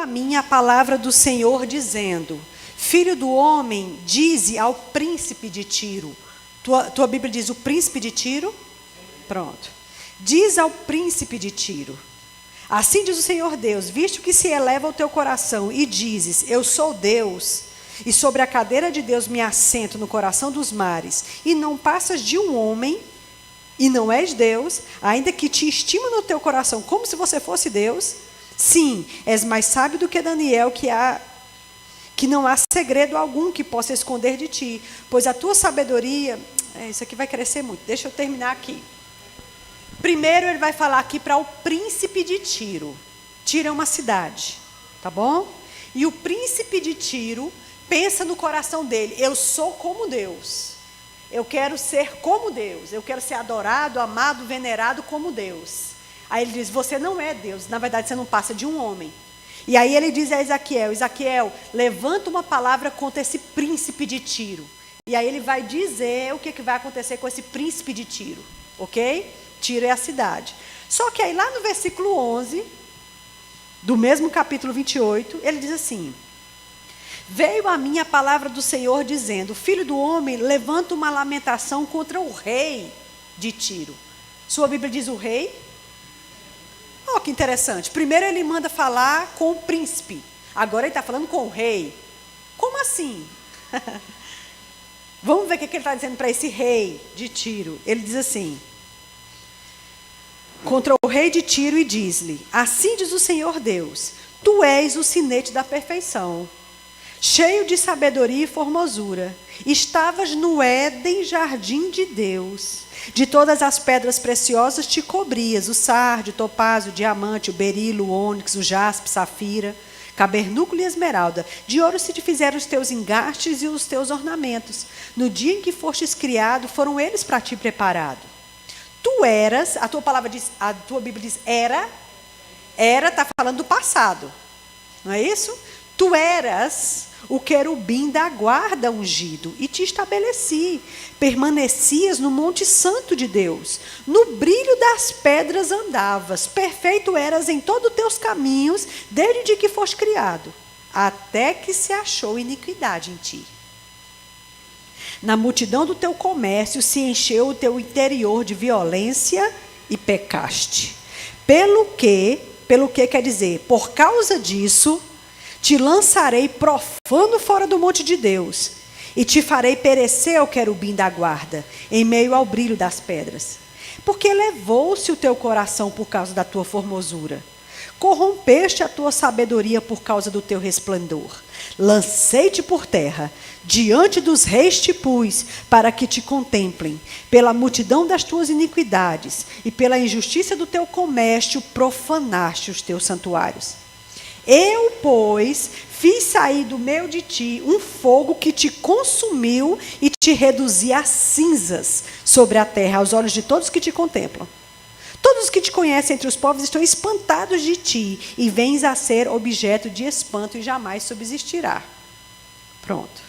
a mim a palavra do Senhor dizendo: Filho do homem, dize ao príncipe de Tiro. Tua Bíblia diz o príncipe de Tiro? Pronto. Diz ao príncipe de Tiro: assim diz o Senhor Deus, visto que se eleva o teu coração e dizes, eu sou Deus, e sobre a cadeira de Deus me assento no coração dos mares, e não passas de um homem, e não és Deus, ainda que te estima no teu coração como se você fosse Deus, sim, és mais sábio do que Daniel, que não há segredo algum que possa esconder de ti, pois a tua sabedoria, isso aqui vai crescer muito, deixa eu terminar aqui. Primeiro ele vai falar aqui para o príncipe de Tiro. Tiro é uma cidade, tá bom? E o príncipe de Tiro pensa no coração dele, eu sou como Deus. Eu quero ser como Deus. Eu quero ser adorado, amado, venerado como Deus. Aí ele diz, você não é Deus. Na verdade, você não passa de um homem. E aí ele diz a Ezequiel, Ezequiel, levanta uma palavra contra esse príncipe de Tiro. E aí ele vai dizer o que vai acontecer com esse príncipe de Tiro. Ok? Tiro é a cidade. Só que aí lá no versículo 11, do mesmo capítulo 28, ele diz assim: veio a mim a palavra do Senhor dizendo, filho do homem, levanta uma lamentação contra o rei de Tiro. Sua Bíblia diz o rei? Oh, que interessante. Primeiro ele manda falar com o príncipe. Agora ele está falando com o rei. Como assim? Vamos ver o que ele está dizendo para esse rei de Tiro. Ele diz assim, contra o rei de Tiro, e diz-lhe, assim diz o Senhor Deus, tu és o sinete da perfeição, cheio de sabedoria e formosura. Estavas no Éden, jardim de Deus. De todas as pedras preciosas te cobrias, o sardio, o topázio, o diamante, o berilo, o ônix, o jaspe, safira, cabernúculo e esmeralda. De ouro se te fizeram os teus engastes e os teus ornamentos. No dia em que fostes criado, foram eles para ti preparados. Tu eras, a tua Bíblia diz era está falando do passado, não é isso? Tu eras o querubim da guarda ungido, e te estabeleci, permanecias no monte santo de Deus, no brilho das pedras andavas, perfeito eras em todos os teus caminhos, desde que foste criado, até que se achou iniquidade em ti. Na multidão do teu comércio se encheu o teu interior de violência e pecaste. Pelo que quer dizer, por causa disso, te lançarei profano fora do monte de Deus, e te farei perecer, ó querubim da guarda, em meio ao brilho das pedras. Porque elevou-se o teu coração por causa da tua formosura. Corrompeste a tua sabedoria por causa do teu resplendor. Lancei-te por terra, diante dos reis te pus, para que te contemplem. Pela multidão das tuas iniquidades e pela injustiça do teu comércio, profanaste os teus santuários. Eu, pois, fiz sair do meio de ti um fogo que te consumiu e te reduzi a cinzas sobre a terra, aos olhos de todos que te contemplam. Todos os que te conhecem entre os povos estão espantados de ti, e vens a ser objeto de espanto e jamais subsistirá. Pronto.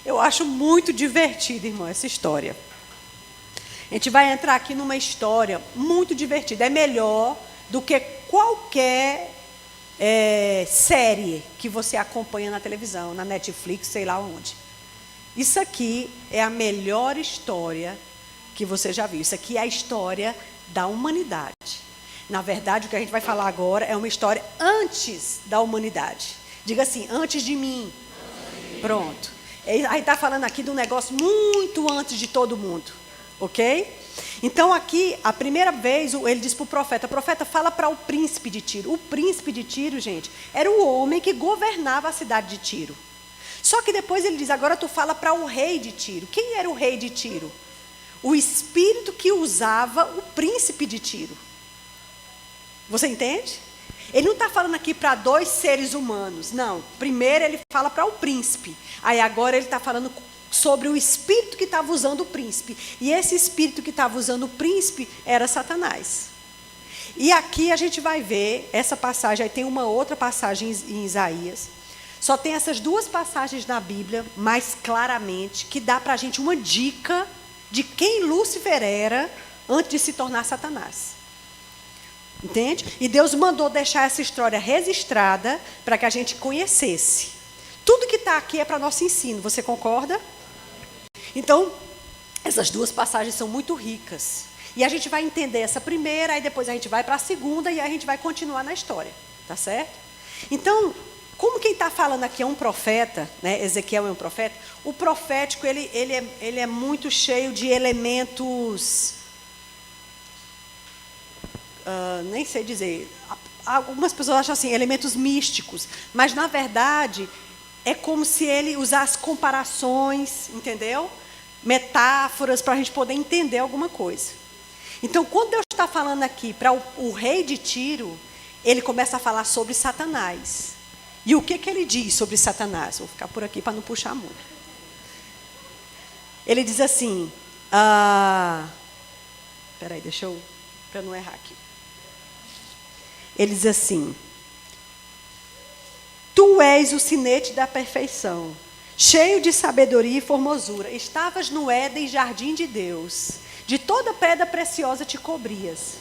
Eu acho muito divertida, irmão, essa história. A gente vai entrar aqui numa história muito divertida. É melhor do que qualquer série que você acompanha na televisão, na Netflix, sei lá onde. Isso aqui é a melhor história que você já viu. Isso aqui é a história da humanidade. Na verdade, o que a gente vai falar agora é uma história antes da humanidade. Diga assim, antes de mim. Pronto. A gente está falando aqui de um negócio muito antes de todo mundo. Ok? Então aqui, a primeira vez, ele diz para o profeta, fala para o príncipe de Tiro. O príncipe de Tiro, gente, era o homem que governava a cidade de Tiro. Só que depois ele diz, agora tu fala para o rei de Tiro. Quem era o rei de Tiro? O espírito que usava o príncipe de Tiro. Você entende? Ele não está falando aqui para dois seres humanos, não. Primeiro ele fala para o príncipe. Aí agora ele está falando sobre o espírito que estava usando o príncipe. E esse espírito que estava usando o príncipe era Satanás. E aqui a gente vai ver essa passagem. Aí tem uma outra passagem em Isaías. Só tem essas duas passagens na Bíblia, mais claramente, que dá para a gente uma dica de quem Lúcifer era antes de se tornar Satanás. Entende? E Deus mandou deixar essa história registrada para que a gente conhecesse. Tudo que está aqui é para nosso ensino, você concorda? Então, essas duas passagens são muito ricas. E a gente vai entender essa primeira, aí depois a gente vai para a segunda e aí a gente vai continuar na história. Tá certo? Então, como quem está falando aqui é um profeta, né? Ezequiel é um profeta, o profético ele é muito cheio de elementos, nem sei dizer, algumas pessoas acham assim, elementos místicos, mas na verdade é como se ele usasse comparações, entendeu? Metáforas para a gente poder entender alguma coisa. Então, quando Deus está falando aqui para o rei de Tiro, ele começa a falar sobre Satanás. E o que ele diz sobre Satanás? Vou ficar por aqui para não puxar muito. Ele diz assim, peraí, para eu não errar aqui. Ele diz assim, tu és o sinete da perfeição, cheio de sabedoria e formosura. Estavas no Éden, jardim de Deus. De toda pedra preciosa te cobrias.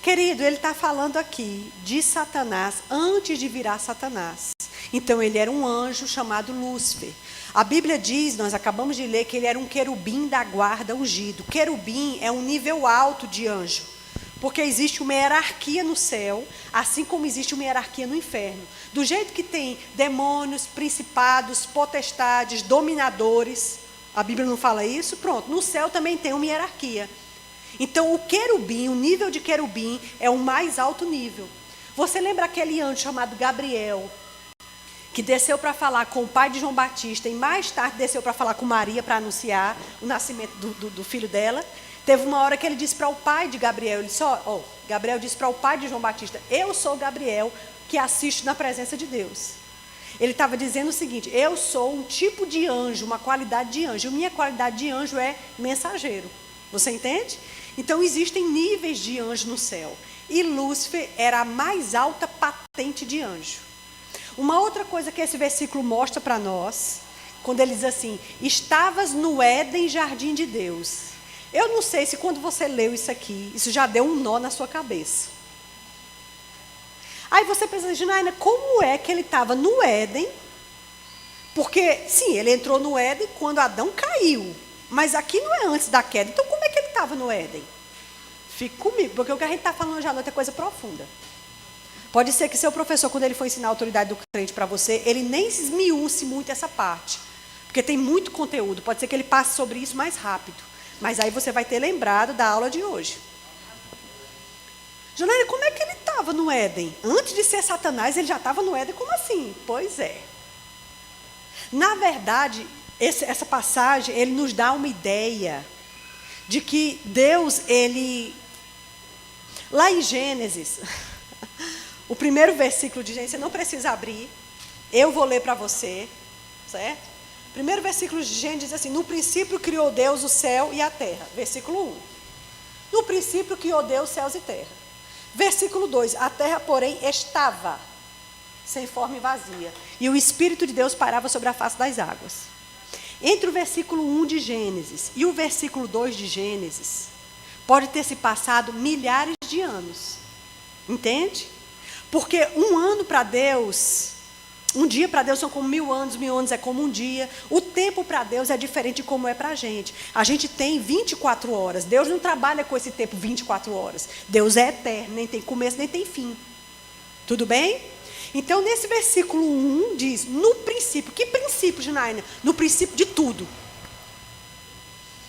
Querido, ele está falando aqui de Satanás antes de virar Satanás. Então, ele era um anjo chamado Lúcifer. A Bíblia diz, nós acabamos de ler, que ele era um querubim da guarda ungido. Querubim é um nível alto de anjo. Porque existe uma hierarquia no céu, assim como existe uma hierarquia no inferno. Do jeito que tem demônios, principados, potestades, dominadores, a Bíblia não fala isso? Pronto, no céu também tem uma hierarquia. Então, o querubim, o nível de querubim é o mais alto nível. Você lembra aquele anjo chamado Gabriel, que desceu para falar com o pai de João Batista e mais tarde desceu para falar com Maria para anunciar o nascimento do filho dela? Teve uma hora que ele disse para o pai de Gabriel, ele disse, Gabriel disse para o pai de João Batista, eu sou Gabriel que assisto na presença de Deus. Ele estava dizendo o seguinte, eu sou um tipo de anjo, uma qualidade de anjo. Minha qualidade de anjo é mensageiro. Você entende? Então, existem níveis de anjo no céu. E Lúcifer era a mais alta patente de anjo. Uma outra coisa que esse versículo mostra para nós, quando ele diz assim, estavas no Éden, jardim de Deus. Eu não sei se quando você leu isso aqui, isso já deu um nó na sua cabeça. Aí você pensa, Janaína, como é que ele estava no Éden? Porque, sim, ele entrou no Éden quando Adão caiu. Mas aqui não é antes da queda. Então, como é que ele estava no Éden? Fique comigo, porque o que a gente está falando hoje à noite é coisa profunda. Pode ser que seu professor, quando ele for ensinar a autoridade do crente para você, ele nem esmiúce muito essa parte. Porque tem muito conteúdo. Pode ser que ele passe sobre isso mais rápido. Mas aí você vai ter lembrado da aula de hoje. Janaína, como é que ele estava no Éden? Antes de ser Satanás, ele já estava no Éden? Como assim? Pois é. Na verdade, essa passagem, ele nos dá uma ideia de que Deus, ele... Lá em Gênesis, o primeiro versículo de Gênesis, você não precisa abrir, eu vou ler para você, certo? O primeiro versículo de Gênesis diz assim, no princípio criou Deus o céu e a terra, versículo 1. No princípio criou Deus os céus e terra. Versículo 2, a terra, porém, estava sem forma e vazia, e o Espírito de Deus pairava sobre a face das águas. Entre o versículo 1 de Gênesis e o versículo 2 de Gênesis, pode ter se passado milhares de anos. Entende? Porque um ano para Deus, um dia para Deus são como 1000 anos é como um dia. O tempo para Deus é diferente de como é para a gente. A gente tem 24 horas. Deus não trabalha com esse tempo 24 horas. Deus é eterno, nem tem começo, nem tem fim. Tudo bem? Então, nesse versículo 1 diz, no princípio, que princípio, Janaína? No princípio de tudo.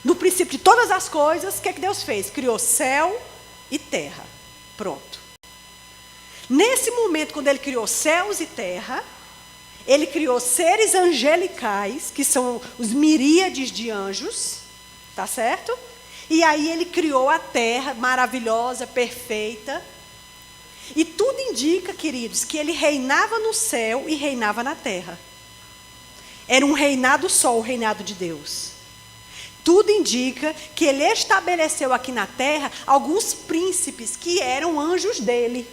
No princípio de todas as coisas, o que é que Deus fez? Criou céu e terra. Pronto. Nesse momento, quando ele criou céus e terra, ele criou seres angelicais, que são os miríades de anjos, tá certo? E aí ele criou a terra maravilhosa, perfeita. E tudo indica, queridos, que ele reinava no céu e reinava na terra. Era um reinado só, o reinado de Deus. Tudo indica que ele estabeleceu aqui na terra alguns príncipes que eram anjos dele,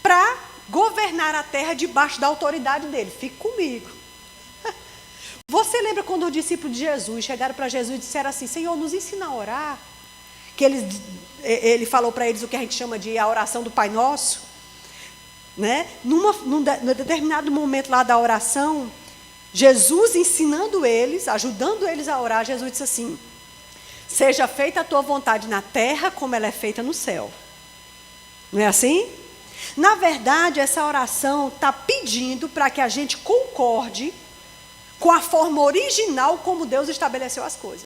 para governar a terra debaixo da autoridade dele. Fique comigo. Você lembra quando os discípulos de Jesus chegaram para Jesus e disseram assim, Senhor, nos ensina a orar? que ele falou para eles o que a gente chama de a oração do Pai Nosso, né? Num determinado momento lá da oração, Jesus ensinando eles, ajudando eles a orar, Jesus disse assim: seja feita a tua vontade na terra como ela é feita no céu. Não é assim? Na verdade, essa oração está pedindo para que a gente concorde com a forma original como Deus estabeleceu as coisas.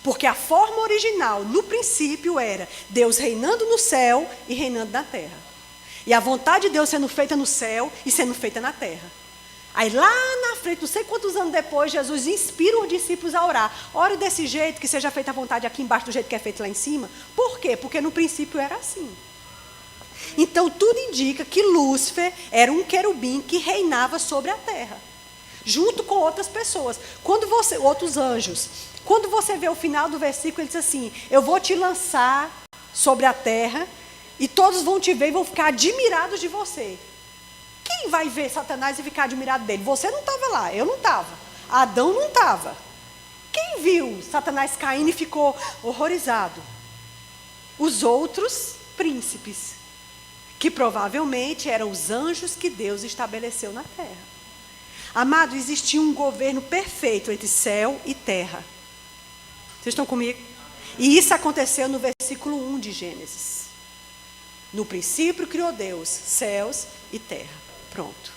Porque a forma original, no princípio, era Deus reinando no céu e reinando na terra. E a vontade de Deus sendo feita no céu e sendo feita na terra. Aí lá na frente, não sei quantos anos depois, Jesus inspira os discípulos a orar. Ore desse jeito, que seja feita a vontade aqui embaixo do jeito que é feito lá em cima. Por quê? Porque no princípio era assim. Então tudo indica que Lúcifer era um querubim que reinava sobre a terra, junto com outras pessoas. Outros anjos. Quando você vê o final do versículo, ele diz assim: eu vou te lançar sobre a terra e todos vão te ver e vão ficar admirados de você. Quem vai ver Satanás e ficar admirado dele? Você não estava lá, eu não estava. Adão não estava. Quem viu Satanás caindo e ficou horrorizado? Os outros príncipes, que provavelmente eram os anjos que Deus estabeleceu na terra. Amado, existia um governo perfeito entre céu e terra. Vocês estão comigo? E isso aconteceu no versículo 1 de Gênesis. No princípio criou Deus céus e terra. Pronto.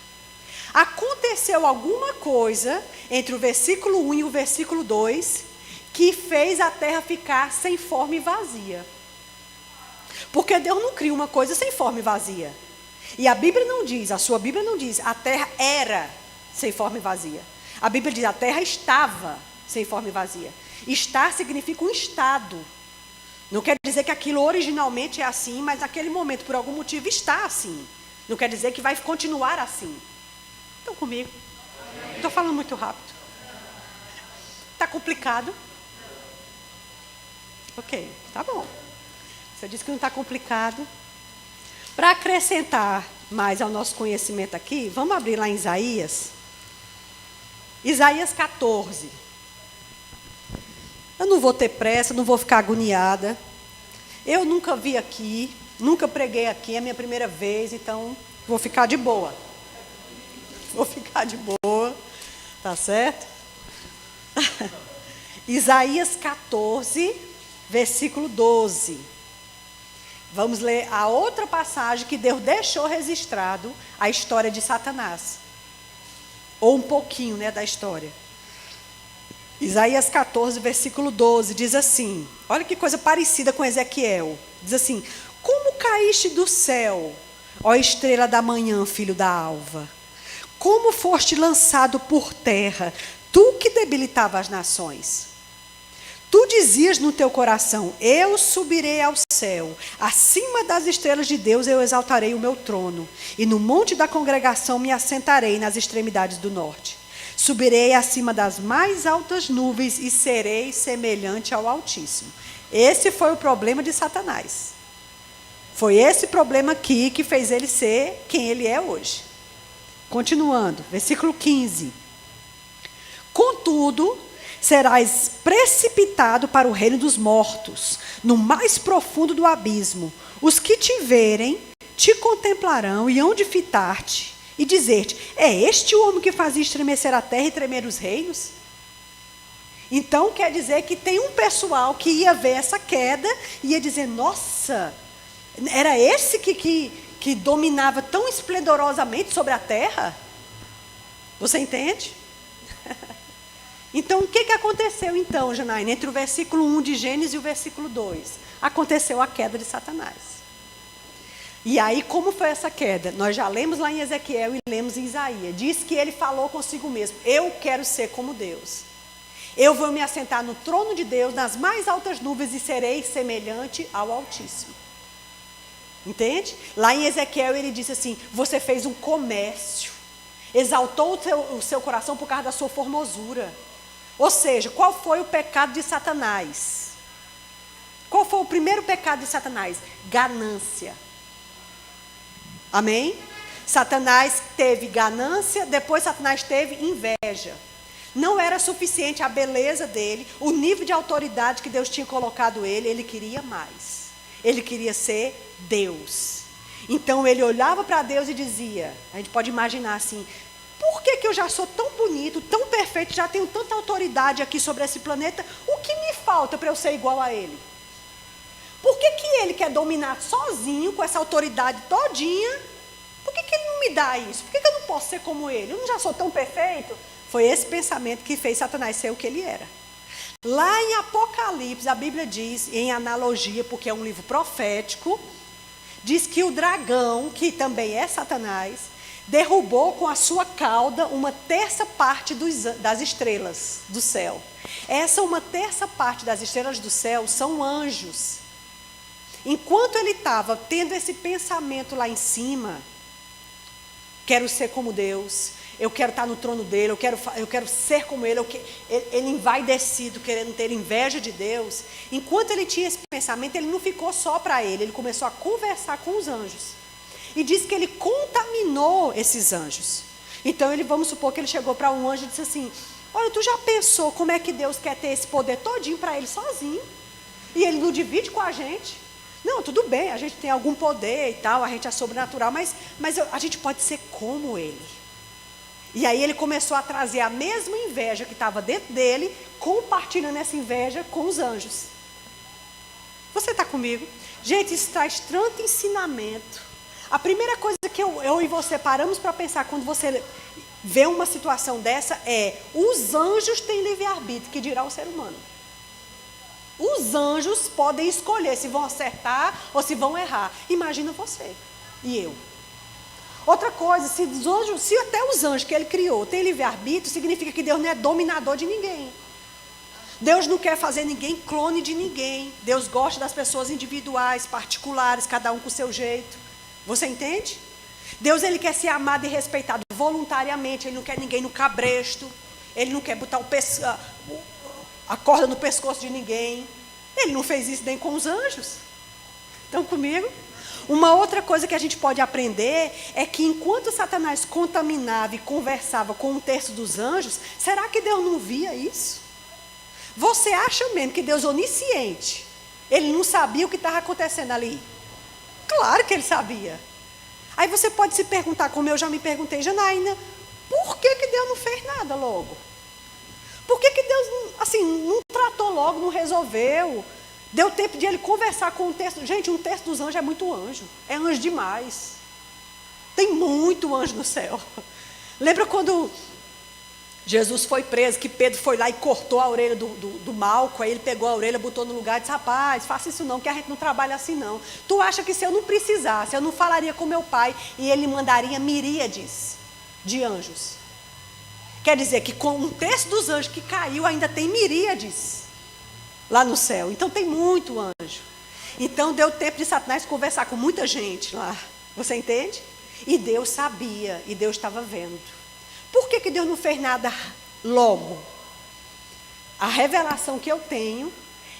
Aconteceu alguma coisa entre o versículo 1 e o versículo 2 que fez a terra ficar sem forma e vazia. Porque Deus não cria uma coisa sem forma e vazia. E a Bíblia não diz, a sua Bíblia não diz, a terra era sem forma e vazia. A Bíblia diz, a terra estava sem forma e vazia. Estar significa um estado. Não quer dizer que aquilo originalmente é assim, mas naquele momento, por algum motivo, está assim. Não quer dizer que vai continuar assim. Estão comigo? Estou falando muito rápido. Está complicado? Ok, tá bom. Você disse que não está complicado. Para acrescentar mais ao nosso conhecimento aqui, vamos abrir lá em Isaías. Isaías 14. Eu não vou ter pressa, não vou ficar agoniada. Eu nunca vi aqui, nunca preguei aqui, é a minha primeira vez, então vou ficar de boa. Vou ficar de boa, tá certo? Isaías 14, versículo 12. Vamos ler a outra passagem que Deus deixou registrado, a história de Satanás. Ou um pouquinho, né, da história. Isaías 14, versículo 12, diz assim, olha que coisa parecida com Ezequiel. Diz assim: como caíste do céu, ó estrela da manhã, filho da alva? Como foste lançado por terra, tu que debilitava as nações? Tu dizias no teu coração: eu subirei ao céu, acima das estrelas de Deus eu exaltarei o meu trono, e no monte da congregação me assentarei nas extremidades do norte. Subirei acima das mais altas nuvens e serei semelhante ao Altíssimo. Esse foi o problema de Satanás. Foi esse problema aqui que fez ele ser quem ele é hoje. Continuando, versículo 15. Contudo, serás precipitado para o reino dos mortos, no mais profundo do abismo. Os que te verem, te contemplarão e hão de fitar-te e dizer-te: é este o homem que fazia estremecer a terra e tremer os reinos? Então quer dizer que tem um pessoal que ia ver essa queda e ia dizer: nossa, era esse que dominava tão esplendorosamente sobre a terra? Você entende? Então, o que aconteceu então, Janaína, entre o versículo 1 de Gênesis e o versículo 2? Aconteceu a queda de Satanás. E aí, como foi essa queda? Nós já lemos lá em Ezequiel e lemos em Isaías. Diz que ele falou consigo mesmo: eu quero ser como Deus. Eu vou me assentar no trono de Deus, nas mais altas nuvens, e serei semelhante ao Altíssimo. Entende? Lá em Ezequiel ele disse assim: você fez um comércio, exaltou o seu coração por causa da sua formosura. Ou seja, qual foi o pecado de Satanás? Qual foi o primeiro pecado de Satanás? Ganância. Amém? Satanás teve ganância, depois Satanás teve inveja. Não era suficiente a beleza dele, o nível de autoridade que Deus tinha colocado ele queria mais. Ele queria ser Deus. Então ele olhava para Deus e dizia, a gente pode imaginar assim, por que eu já sou tão bonito, tão perfeito, já tenho tanta autoridade aqui sobre esse planeta, o que me falta para eu ser igual a ele? Por que ele quer dominar sozinho, com essa autoridade todinha? Por que ele não me dá isso? Por que eu não posso ser como ele? Eu não já sou tão perfeito? Foi esse pensamento que fez Satanás ser o que ele era. Lá em Apocalipse, a Bíblia diz, em analogia, porque é um livro profético, diz que o dragão, que também é Satanás, derrubou com a sua cauda uma terça parte das estrelas do céu. Essa uma terça parte das estrelas do céu são anjos. Enquanto ele estava tendo esse pensamento lá em cima, quero ser como Deus, eu quero estar no trono dele, eu quero ser como ele, ele envaidecido, querendo ter inveja de Deus. Enquanto ele tinha esse pensamento, ele não ficou só para ele começou a conversar com os anjos. E diz que ele contaminou esses anjos. Então, vamos supor que ele chegou para um anjo e disse assim, olha, tu já pensou como é que Deus quer ter esse poder todinho para ele sozinho? E ele não divide com a gente? Não, tudo bem, a gente tem algum poder e tal, a gente é sobrenatural, mas a gente pode ser como ele. E aí ele começou a trazer a mesma inveja que estava dentro dele, compartilhando essa inveja com os anjos. Você está comigo? Gente, isso traz tanto ensinamento. A primeira coisa que eu e você paramos para pensar quando você vê uma situação dessa é: os anjos têm livre-arbítrio, que dirá o ser humano. Os anjos podem escolher se vão acertar ou se vão errar. Imagina você e eu. Outra coisa, se até os anjos que ele criou têm livre-arbítrio, significa que Deus não é dominador de ninguém. Deus não quer fazer ninguém clone de ninguém. Deus gosta das pessoas individuais, particulares, cada um com o seu jeito. Você entende? Deus, ele quer ser amado e respeitado voluntariamente. Ele não quer ninguém no cabresto. Ele não quer botar a corda no pescoço de ninguém. Ele não fez isso nem com os anjos. Estão comigo? Uma outra coisa que a gente pode aprender é que enquanto Satanás contaminava e conversava com um terço dos anjos, será que Deus não via isso? Você acha mesmo que Deus onisciente, ele não sabia o que estava acontecendo ali? Claro que ele sabia. Aí você pode se perguntar, como eu já me perguntei, Janaína, por que Deus não fez nada logo? Por que Deus não tratou logo, não resolveu? Deu tempo de ele conversar com um terço. Gente, um terço dos anjos é muito anjo. É anjo demais. Tem muito anjo no céu. Lembra quando Jesus foi preso, que Pedro foi lá e cortou a orelha do Malco, aí ele pegou a orelha, botou no lugar e disse, rapaz, faça isso não, que a gente não trabalha assim não. Tu acha que se eu não precisasse, eu não falaria com meu pai e ele mandaria miríades de anjos? Quer dizer que com um terço dos anjos que caiu, ainda tem miríades lá no céu. Então tem muito anjo. Então deu tempo de Satanás conversar com muita gente lá. Você entende? E Deus sabia, e Deus estava vendo. Por que Deus não fez nada logo? A revelação que eu tenho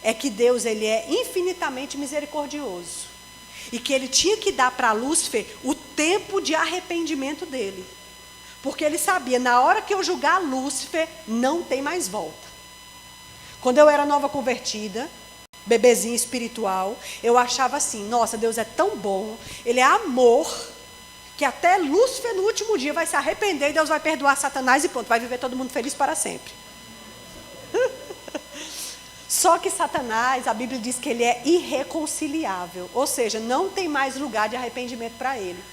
é que Deus, ele é infinitamente misericordioso. E que ele tinha que dar para Lúcifer o tempo de arrependimento dele. Porque ele sabia, na hora que eu julgar Lúcifer, não tem mais volta. Quando eu era nova convertida, bebezinha espiritual, eu achava assim, nossa, Deus é tão bom, ele é amor, que até Lúcifer no último dia vai se arrepender e Deus vai perdoar Satanás e pronto, vai viver todo mundo feliz para sempre. Só que Satanás, a Bíblia diz que ele é irreconciliável, ou seja, não tem mais lugar de arrependimento para ele.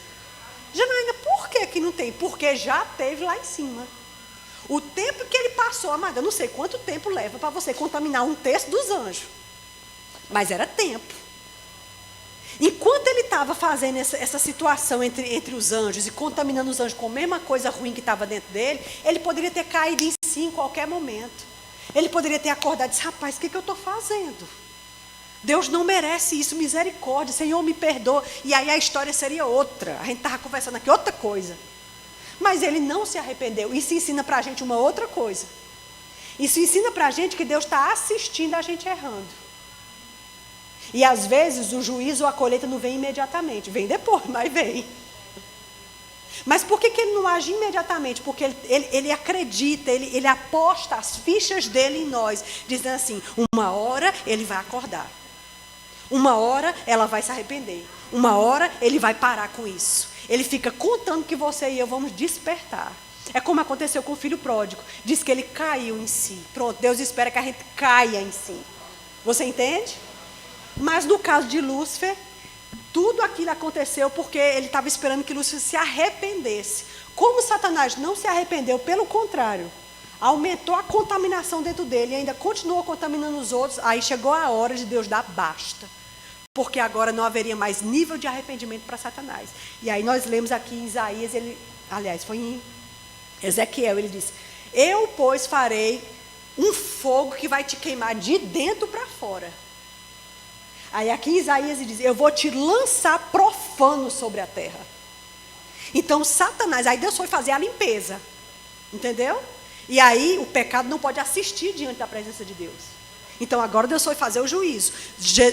Janaína, por que não tem? Porque já teve lá em cima. O tempo que ele passou, amada, eu não sei quanto tempo leva para você contaminar um terço dos anjos. Mas era tempo. Enquanto ele estava fazendo essa situação entre os anjos e contaminando os anjos com a mesma coisa ruim que estava dentro dele, ele poderia ter caído em si em qualquer momento. Ele poderia ter acordado e disse, rapaz, o que eu estou fazendo? Deus não merece isso, misericórdia, Senhor me perdoa. E aí a história seria outra. A gente estava conversando aqui outra coisa. Mas ele não se arrependeu. Isso ensina para a gente uma outra coisa. Isso ensina para a gente que Deus está assistindo a gente errando. E às vezes o juízo ou a colheita não vem imediatamente. Vem depois, mas vem. Mas por que ele não age imediatamente? Porque ele acredita, ele aposta as fichas dele em nós, dizendo assim, uma hora ele vai acordar. Uma hora ela vai se arrepender. Uma hora ele vai parar com isso. Ele fica contando que você e eu vamos despertar. É como aconteceu com o filho pródigo. Diz que ele caiu em si. Pronto, Deus espera que a gente caia em si. Você entende? Mas no caso de Lúcifer, tudo aquilo aconteceu porque ele estava esperando que Lúcifer se arrependesse. Como Satanás não se arrependeu, pelo contrário, aumentou a contaminação dentro dele e ainda continuou contaminando os outros, aí chegou a hora de Deus dar basta. Porque agora não haveria mais nível de arrependimento para Satanás. E aí nós lemos aqui em Isaías, foi em Ezequiel, ele diz, eu, pois, farei um fogo que vai te queimar de dentro para fora. Aí aqui em Isaías ele diz, eu vou te lançar profano sobre a terra. Então Satanás, aí Deus foi fazer a limpeza. Entendeu? E aí o pecado não pode assistir diante da presença de Deus. Então agora Deus foi fazer o juízo.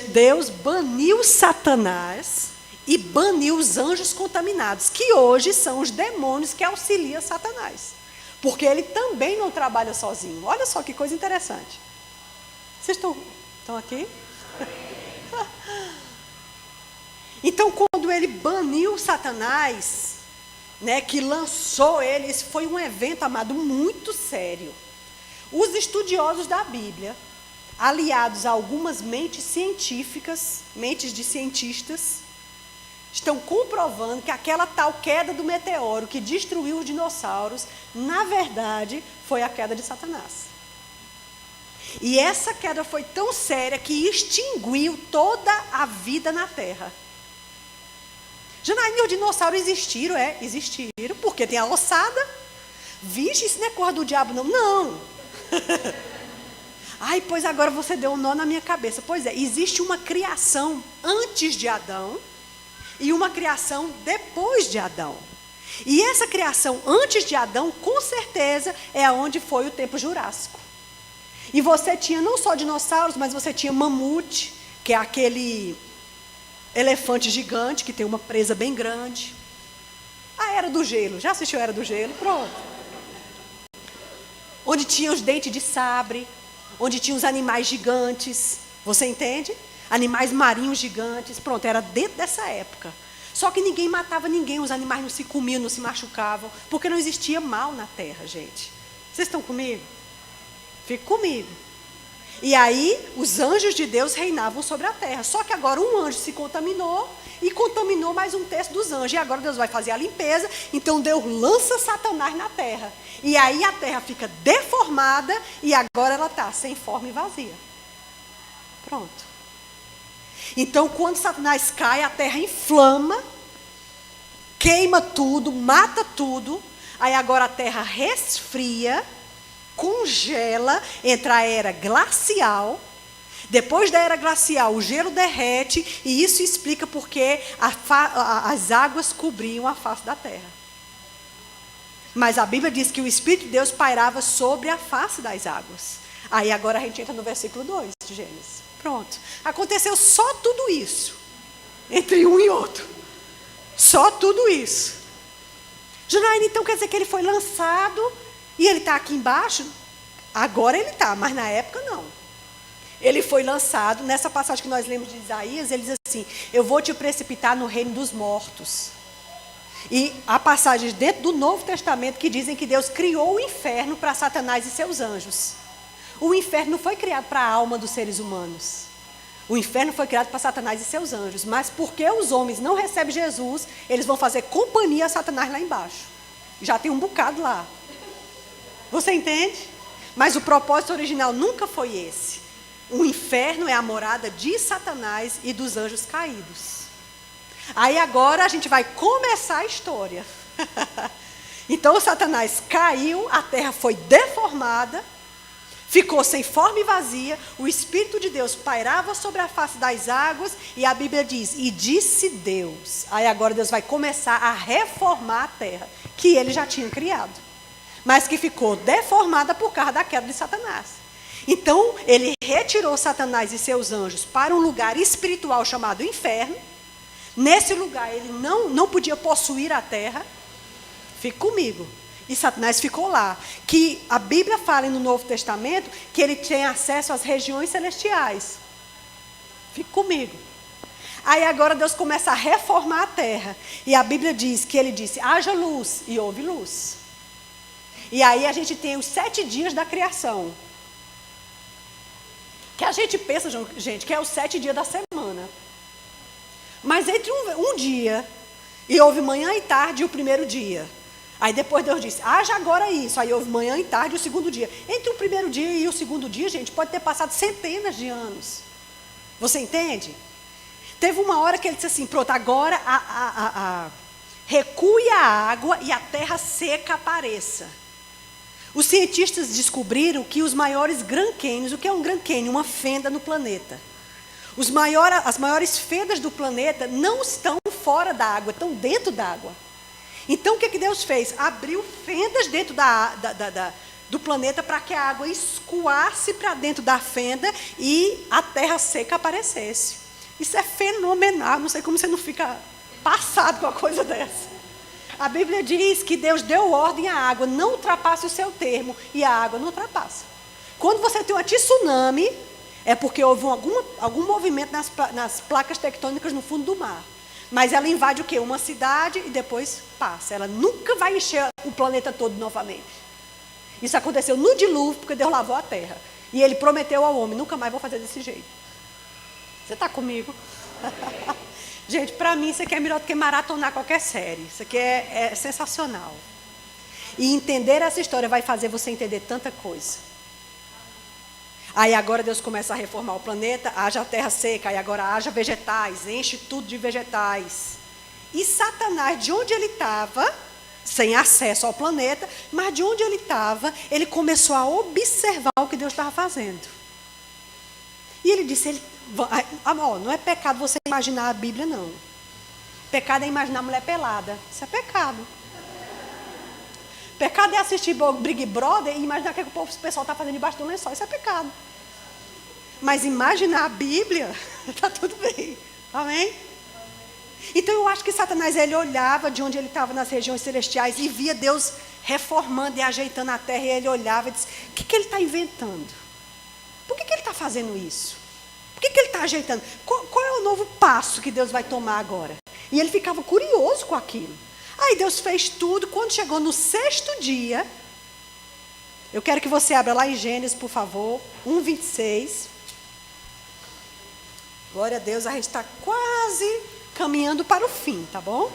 Deus baniu Satanás e baniu os anjos contaminados, que hoje são os demônios que auxiliam Satanás. Porque ele também não trabalha sozinho. Olha só que coisa interessante. Vocês estão aqui? Então, quando ele baniu Satanás, né, que lançou ele, esse foi um evento, amado, muito sério. Os estudiosos da Bíblia, aliados a algumas mentes científicas, mentes de cientistas, estão comprovando que aquela tal queda do meteoro que destruiu os dinossauros, na verdade, foi a queda de Satanás. E essa queda foi tão séria que extinguiu toda a vida na Terra. Janaína, os dinossauros existiram? Existiram, porque tem a ossada. Vixe, isso não é coisa do diabo, não. Não. Ai, pois agora você deu um nó na minha cabeça. Pois é, existe uma criação antes de Adão e uma criação depois de Adão. E essa criação antes de Adão, com certeza, é onde foi o tempo Jurássico. E você tinha não só dinossauros, mas você tinha mamute, que é aquele elefante gigante, que tem uma presa bem grande. A Era do Gelo, já assistiu a Era do Gelo? Pronto. Onde tinha os dentes de sabre, onde tinha os animais gigantes, você entende? Animais marinhos gigantes, pronto, era dentro dessa época. Só que ninguém matava ninguém, os animais não se comiam, não se machucavam, porque não existia mal na terra, gente. Vocês estão comigo? Fique comigo. E aí, os anjos de Deus reinavam sobre a terra. Só que agora um anjo se contaminou e contaminou mais um terço dos anjos. E agora Deus vai fazer a limpeza. Então Deus lança Satanás na terra. E aí a terra fica deformada e agora ela está sem forma e vazia. Pronto. Então quando Satanás cai, a terra inflama, queima tudo, mata tudo. Aí agora a terra resfria, congela, entra a era glacial. Depois da era glacial, o gelo derrete, e isso explica porque as águas cobriam a face da terra. Mas a Bíblia diz que o Espírito de Deus pairava sobre a face das águas. Aí agora a gente entra no versículo 2 de Gênesis. Pronto. Aconteceu só tudo isso, entre um e outro. Só tudo isso. Janaína, então quer dizer que ele foi lançado e ele está aqui embaixo? Agora ele está, mas na época não. Ele foi lançado, nessa passagem que nós lemos de Isaías, ele diz assim, eu vou te precipitar no reino dos mortos. E há passagens dentro do Novo Testamento que dizem que Deus criou o inferno para Satanás e seus anjos. O inferno não foi criado para a alma dos seres humanos. O inferno foi criado para Satanás e seus anjos. Mas porque os homens não recebem Jesus, eles vão fazer companhia a Satanás lá embaixo. Já tem um bocado lá. Você entende? Mas o propósito original nunca foi esse. O inferno é a morada de Satanás e dos anjos caídos. Aí agora a gente vai começar a história. Então Satanás caiu, a terra foi deformada, ficou sem forma e vazia, o Espírito de Deus pairava sobre a face das águas, e a Bíblia diz, e disse Deus. Aí agora Deus vai começar a reformar a terra, que ele já tinha criado, mas que ficou deformada por causa da queda de Satanás. Então ele retirou Satanás e seus anjos para um lugar espiritual chamado inferno. Nesse lugar ele não podia possuir a terra. Fique comigo. E Satanás ficou lá. Que a Bíblia fala no Novo Testamento que ele tinha acesso às regiões celestiais. Fique comigo. Aí agora Deus começa a reformar a terra. E a Bíblia diz que ele disse, haja luz, e houve luz. E aí a gente tem os 7 dias da criação. Que a gente pensa, gente, que é os 7 dias da semana. Mas entre um dia, e houve manhã e tarde o primeiro dia. Aí depois Deus disse, haja agora isso. Aí houve manhã e tarde o segundo dia. Entre o primeiro dia e o segundo dia, gente, pode ter passado centenas de anos. Você entende? Teve uma hora que ele disse assim, pronto, agora recue a água e a terra seca apareça. Os cientistas descobriram que os maiores Grand Canyons, o que é um Grand Canyon? Uma fenda no planeta. As maiores fendas do planeta não estão fora da água, estão dentro da água. Então o que Deus fez? Abriu fendas dentro do planeta para que a água escoasse para dentro da fenda e a terra seca aparecesse. Isso é fenomenal, não sei como você não fica passado com uma coisa dessa. A Bíblia diz que Deus deu ordem à água, não ultrapasse o seu termo, e a água não ultrapassa. Quando você tem uma tsunami, é porque houve algum movimento nas placas tectônicas no fundo do mar. Mas ela invade o quê? Uma cidade e depois passa. Ela nunca vai encher o planeta todo novamente. Isso aconteceu no dilúvio, porque Deus lavou a terra. E ele prometeu ao homem, nunca mais vou fazer desse jeito. Você está comigo? Gente, para mim isso aqui é melhor do que maratonar qualquer série. Isso aqui é sensacional. E entender essa história vai fazer você entender tanta coisa. Aí agora Deus começa a reformar o planeta, haja terra seca, aí agora haja vegetais, enche tudo de vegetais. E Satanás, de onde ele estava, sem acesso ao planeta, mas de onde ele estava, ele começou a observar o que Deus estava fazendo. E ele disse, não é pecado você imaginar a Bíblia, não. Pecado é imaginar a mulher pelada. Isso é pecado. Pecado é assistir Big Brother e imaginar o que o pessoal está fazendo debaixo do lençol. Isso é pecado. Mas imaginar a Bíblia, está tudo bem. Amém? Então eu acho que Satanás, ele olhava de onde ele estava nas regiões celestiais e via Deus reformando e ajeitando a terra. E ele olhava e disse, o que ele está inventando? Por que ele está fazendo isso? Por que ele está ajeitando? Qual é o novo passo que Deus vai tomar agora? E ele ficava curioso com aquilo. Aí Deus fez tudo. Quando chegou no 6º dia, eu quero que você abra lá em Gênesis, por favor, 1:26. Glória a Deus, a gente está quase caminhando para o fim, tá bom?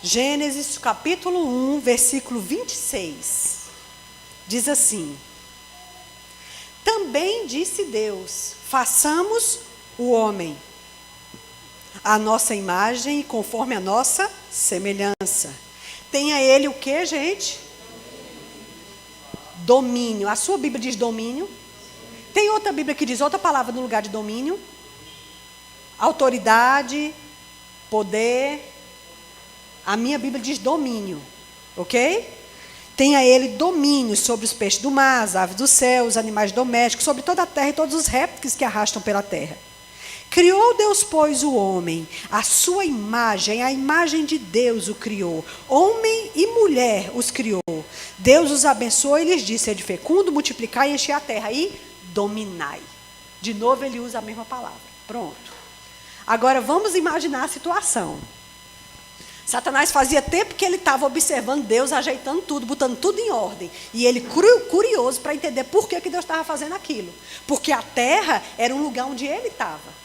Gênesis capítulo 1, versículo 26. Diz assim: também disse Deus, façamos o homem a nossa imagem e conforme a nossa semelhança. Tenha ele o que, gente? Domínio. A sua Bíblia diz domínio? Tem outra Bíblia que diz outra palavra no lugar de domínio? Autoridade, poder. A minha Bíblia diz domínio, ok? Tenha ele domínio sobre os peixes do mar, as aves do céu, os animais domésticos, sobre toda a terra e todos os répteis que arrastam pela terra. Criou Deus, pois, o homem, a sua imagem, a imagem de Deus o criou. Homem e mulher os criou. Deus os abençoou e lhes disse, sede fecundo, multiplicai e enchei a terra e dominai. De novo ele usa a mesma palavra. Pronto. Agora vamos imaginar a situação. Satanás fazia tempo que ele estava observando Deus, ajeitando tudo, botando tudo em ordem. E ele curioso para entender por que Deus estava fazendo aquilo. Porque a terra era um lugar onde ele estava.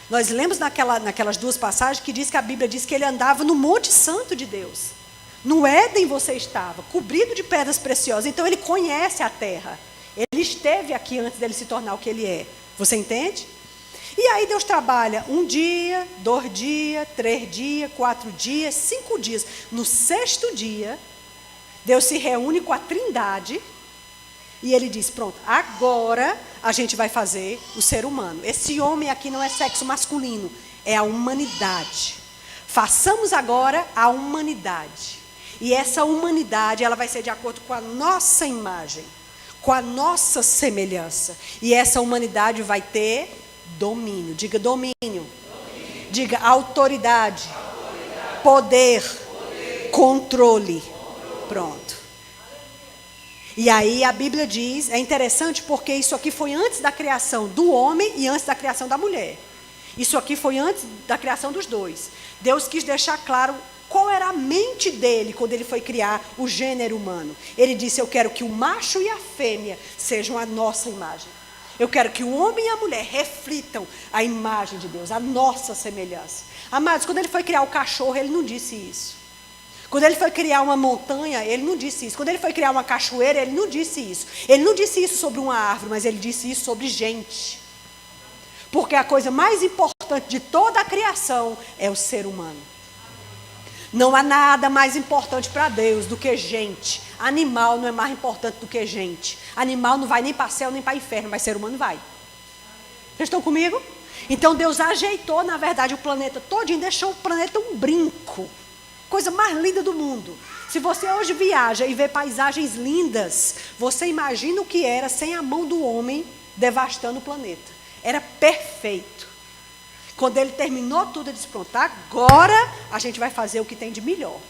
Nós lemos naquelas 2 passagens que diz que a Bíblia diz que ele andava no Monte Santo de Deus. No Éden você estava, cobrido de pedras preciosas. Então ele conhece a terra. Ele esteve aqui antes dele se tornar o que ele é. Você entende? E aí Deus trabalha 1 dia, 2 dias, 3 dias, 4 dias, 5 dias. No 6º dia, Deus se reúne com a Trindade e ele diz, pronto, agora a gente vai fazer o ser humano. Esse homem aqui não é sexo masculino, é a humanidade. Façamos agora a humanidade. E essa humanidade, ela vai ser de acordo com a nossa imagem, com a nossa semelhança. E essa humanidade vai ter domínio. Diga domínio. Diga autoridade. Poder. controle. Pronto. E aí a Bíblia diz, é interessante porque isso aqui foi antes da criação do homem e antes da criação da mulher. Isso aqui foi antes da criação dos dois. Deus quis deixar claro qual era a mente dele quando ele foi criar o gênero humano. Ele disse, eu quero que o macho e a fêmea sejam a nossa imagem. Eu quero que o homem e a mulher reflitam a imagem de Deus, a nossa semelhança. Amados, quando ele foi criar o cachorro, ele não disse isso. Quando ele foi criar uma montanha, ele não disse isso. Quando ele foi criar uma cachoeira, ele não disse isso. Ele não disse isso sobre uma árvore, mas ele disse isso sobre gente. Porque a coisa mais importante de toda a criação é o ser humano. Não há nada mais importante para Deus do que gente. Animal não é mais importante do que gente. Animal não vai nem para o céu nem para o inferno, mas ser humano vai. Vocês estão comigo? Então Deus ajeitou, na verdade, o planeta todinho, deixou o planeta um brinco. Coisa mais linda do mundo. Se você hoje viaja e vê paisagens lindas, você imagina o que era sem a mão do homem devastando o planeta. Era perfeito. Quando ele terminou tudo, ele disse, pronto, agora a gente vai fazer o que tem de melhor.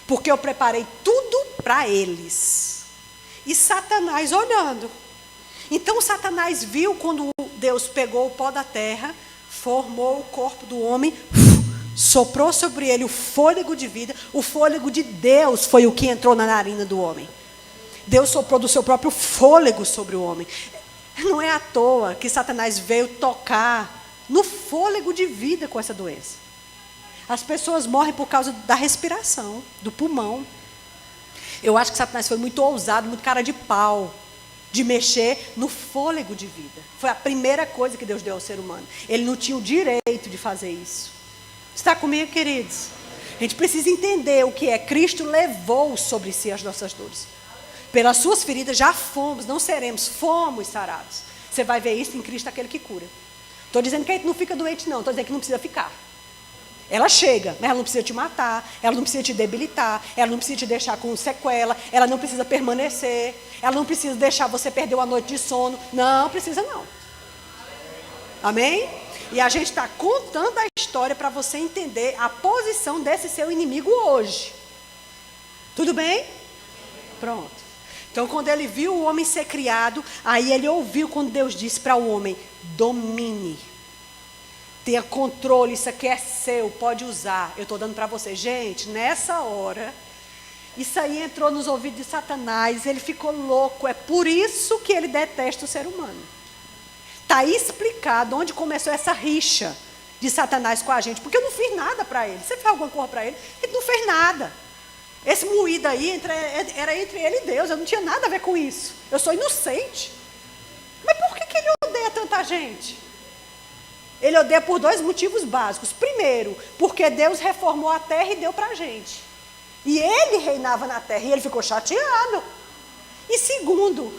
Porque eu preparei tudo para eles. E Satanás olhando. Então Satanás viu quando Deus pegou o pó da terra, formou o corpo do homem, soprou sobre ele o fôlego de vida. O fôlego de Deus foi o que entrou na narina do homem. Deus soprou do seu próprio fôlego sobre o homem. Não é à toa que Satanás veio tocar no fôlego de vida com essa doença. As pessoas morrem por causa da respiração, do pulmão. Eu acho que Satanás foi muito ousado, muito cara de pau, de mexer no fôlego de vida. Foi a primeira coisa que Deus deu ao ser humano. Ele não tinha o direito de fazer isso. Está comigo, queridos? A gente precisa entender o que é. Cristo levou sobre si as nossas dores. Pelas suas feridas já fomos, não seremos, fomos sarados. Você vai ver isso em Cristo, aquele que cura. Estou dizendo que a gente não fica doente, não. Estou dizendo que não precisa ficar. Ela chega, mas ela não precisa te matar, ela não precisa te debilitar, ela não precisa te deixar com sequela, ela não precisa permanecer, ela não precisa deixar você perder uma noite de sono. Não precisa, não. Amém? E a gente está contando a história para você entender a posição desse seu inimigo hoje. Tudo bem? Pronto. Então, quando ele viu o homem ser criado, aí ele ouviu quando Deus disse para o homem, domine. Tenha controle, isso aqui é seu, pode usar. Eu estou dando para você. Gente, nessa hora, isso aí entrou nos ouvidos de Satanás, ele ficou louco. É por isso que ele detesta o ser humano. Está explicado onde começou essa rixa de Satanás com a gente. Porque eu não fiz nada para ele. Você fez alguma coisa para ele? Ele não fez nada. Esse moído aí era entre ele e Deus. Eu não tinha nada a ver com isso. Eu sou inocente. Mas por que ele odeia tanta gente? Ele odeia por dois motivos básicos. Primeiro, porque Deus reformou a terra e deu para a gente. E ele reinava na terra e ele ficou chateado. E segundo,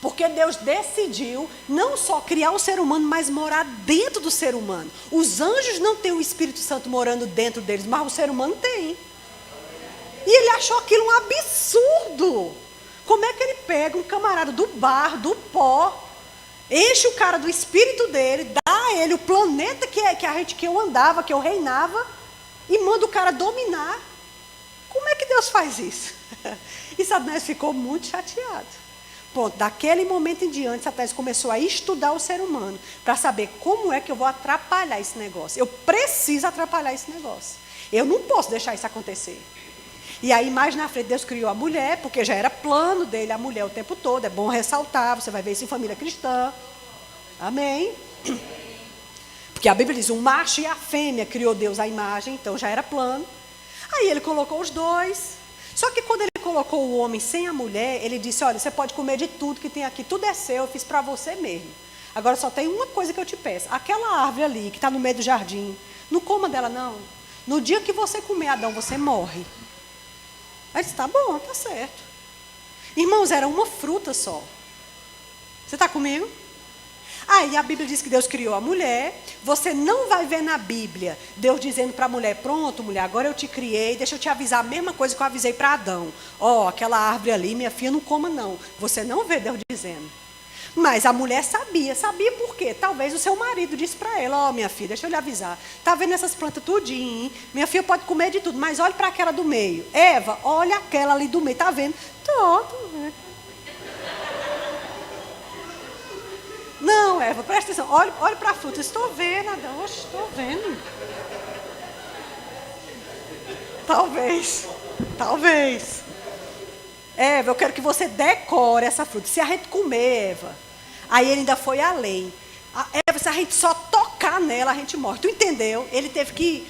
porque Deus decidiu não só criar o ser humano, mas morar dentro do ser humano. Os anjos não têm o Espírito Santo morando dentro deles, mas o ser humano tem. E ele achou aquilo um absurdo. Como é que ele pega um camarada do barro, do pó, enche o cara do espírito dele, dá a ele o planeta que eu andava, que eu reinava, e manda o cara dominar? Como é que Deus faz isso? E Satanás ficou muito chateado. Ponto. Daquele momento em diante, Satanás começou a estudar o ser humano, para saber como é que eu vou atrapalhar esse negócio. Eu preciso atrapalhar esse negócio. Eu não posso deixar isso acontecer. E aí, mais na frente, Deus criou a mulher, porque já era plano dele, a mulher o tempo todo. É bom ressaltar, você vai ver isso em família cristã. Amém? Porque a Bíblia diz, o macho e a fêmea criou Deus à imagem, então já era plano. Aí ele colocou os dois. Só que quando ele colocou o homem sem a mulher, ele disse, olha, você pode comer de tudo que tem aqui, tudo é seu, eu fiz para você mesmo. Agora só tem uma coisa que eu te peço. Aquela árvore ali, que está no meio do jardim, não coma dela não. No dia que você comer, Adão, você morre. Aí disse, tá bom, tá certo. Irmãos, era uma fruta só. Você está comigo? Aí a Bíblia diz que Deus criou a mulher. Você não vai ver na Bíblia Deus dizendo para a mulher, pronto, mulher, agora eu te criei, deixa eu te avisar a mesma coisa que eu avisei para Adão. Ó, aquela árvore ali, minha filha, não coma não. Você não vê Deus dizendo. Mas a mulher sabia. Sabia por quê? Talvez o seu marido disse para ela: ó, minha filha, deixa eu lhe avisar. Tá vendo essas plantas tudinho? Minha filha pode comer de tudo, mas olhe para aquela do meio. Eva, olha aquela ali do meio. Tá vendo? Tô vendo. Não, Eva, presta atenção. Olhe para a fruta. Estou vendo, Adão. Oxe, estou vendo. Talvez. Eva, eu quero que você decore essa fruta. Se a gente comer, Eva, aí ele ainda foi além. Eva, se a gente só tocar nela, a gente morre. Tu entendeu? Ele teve que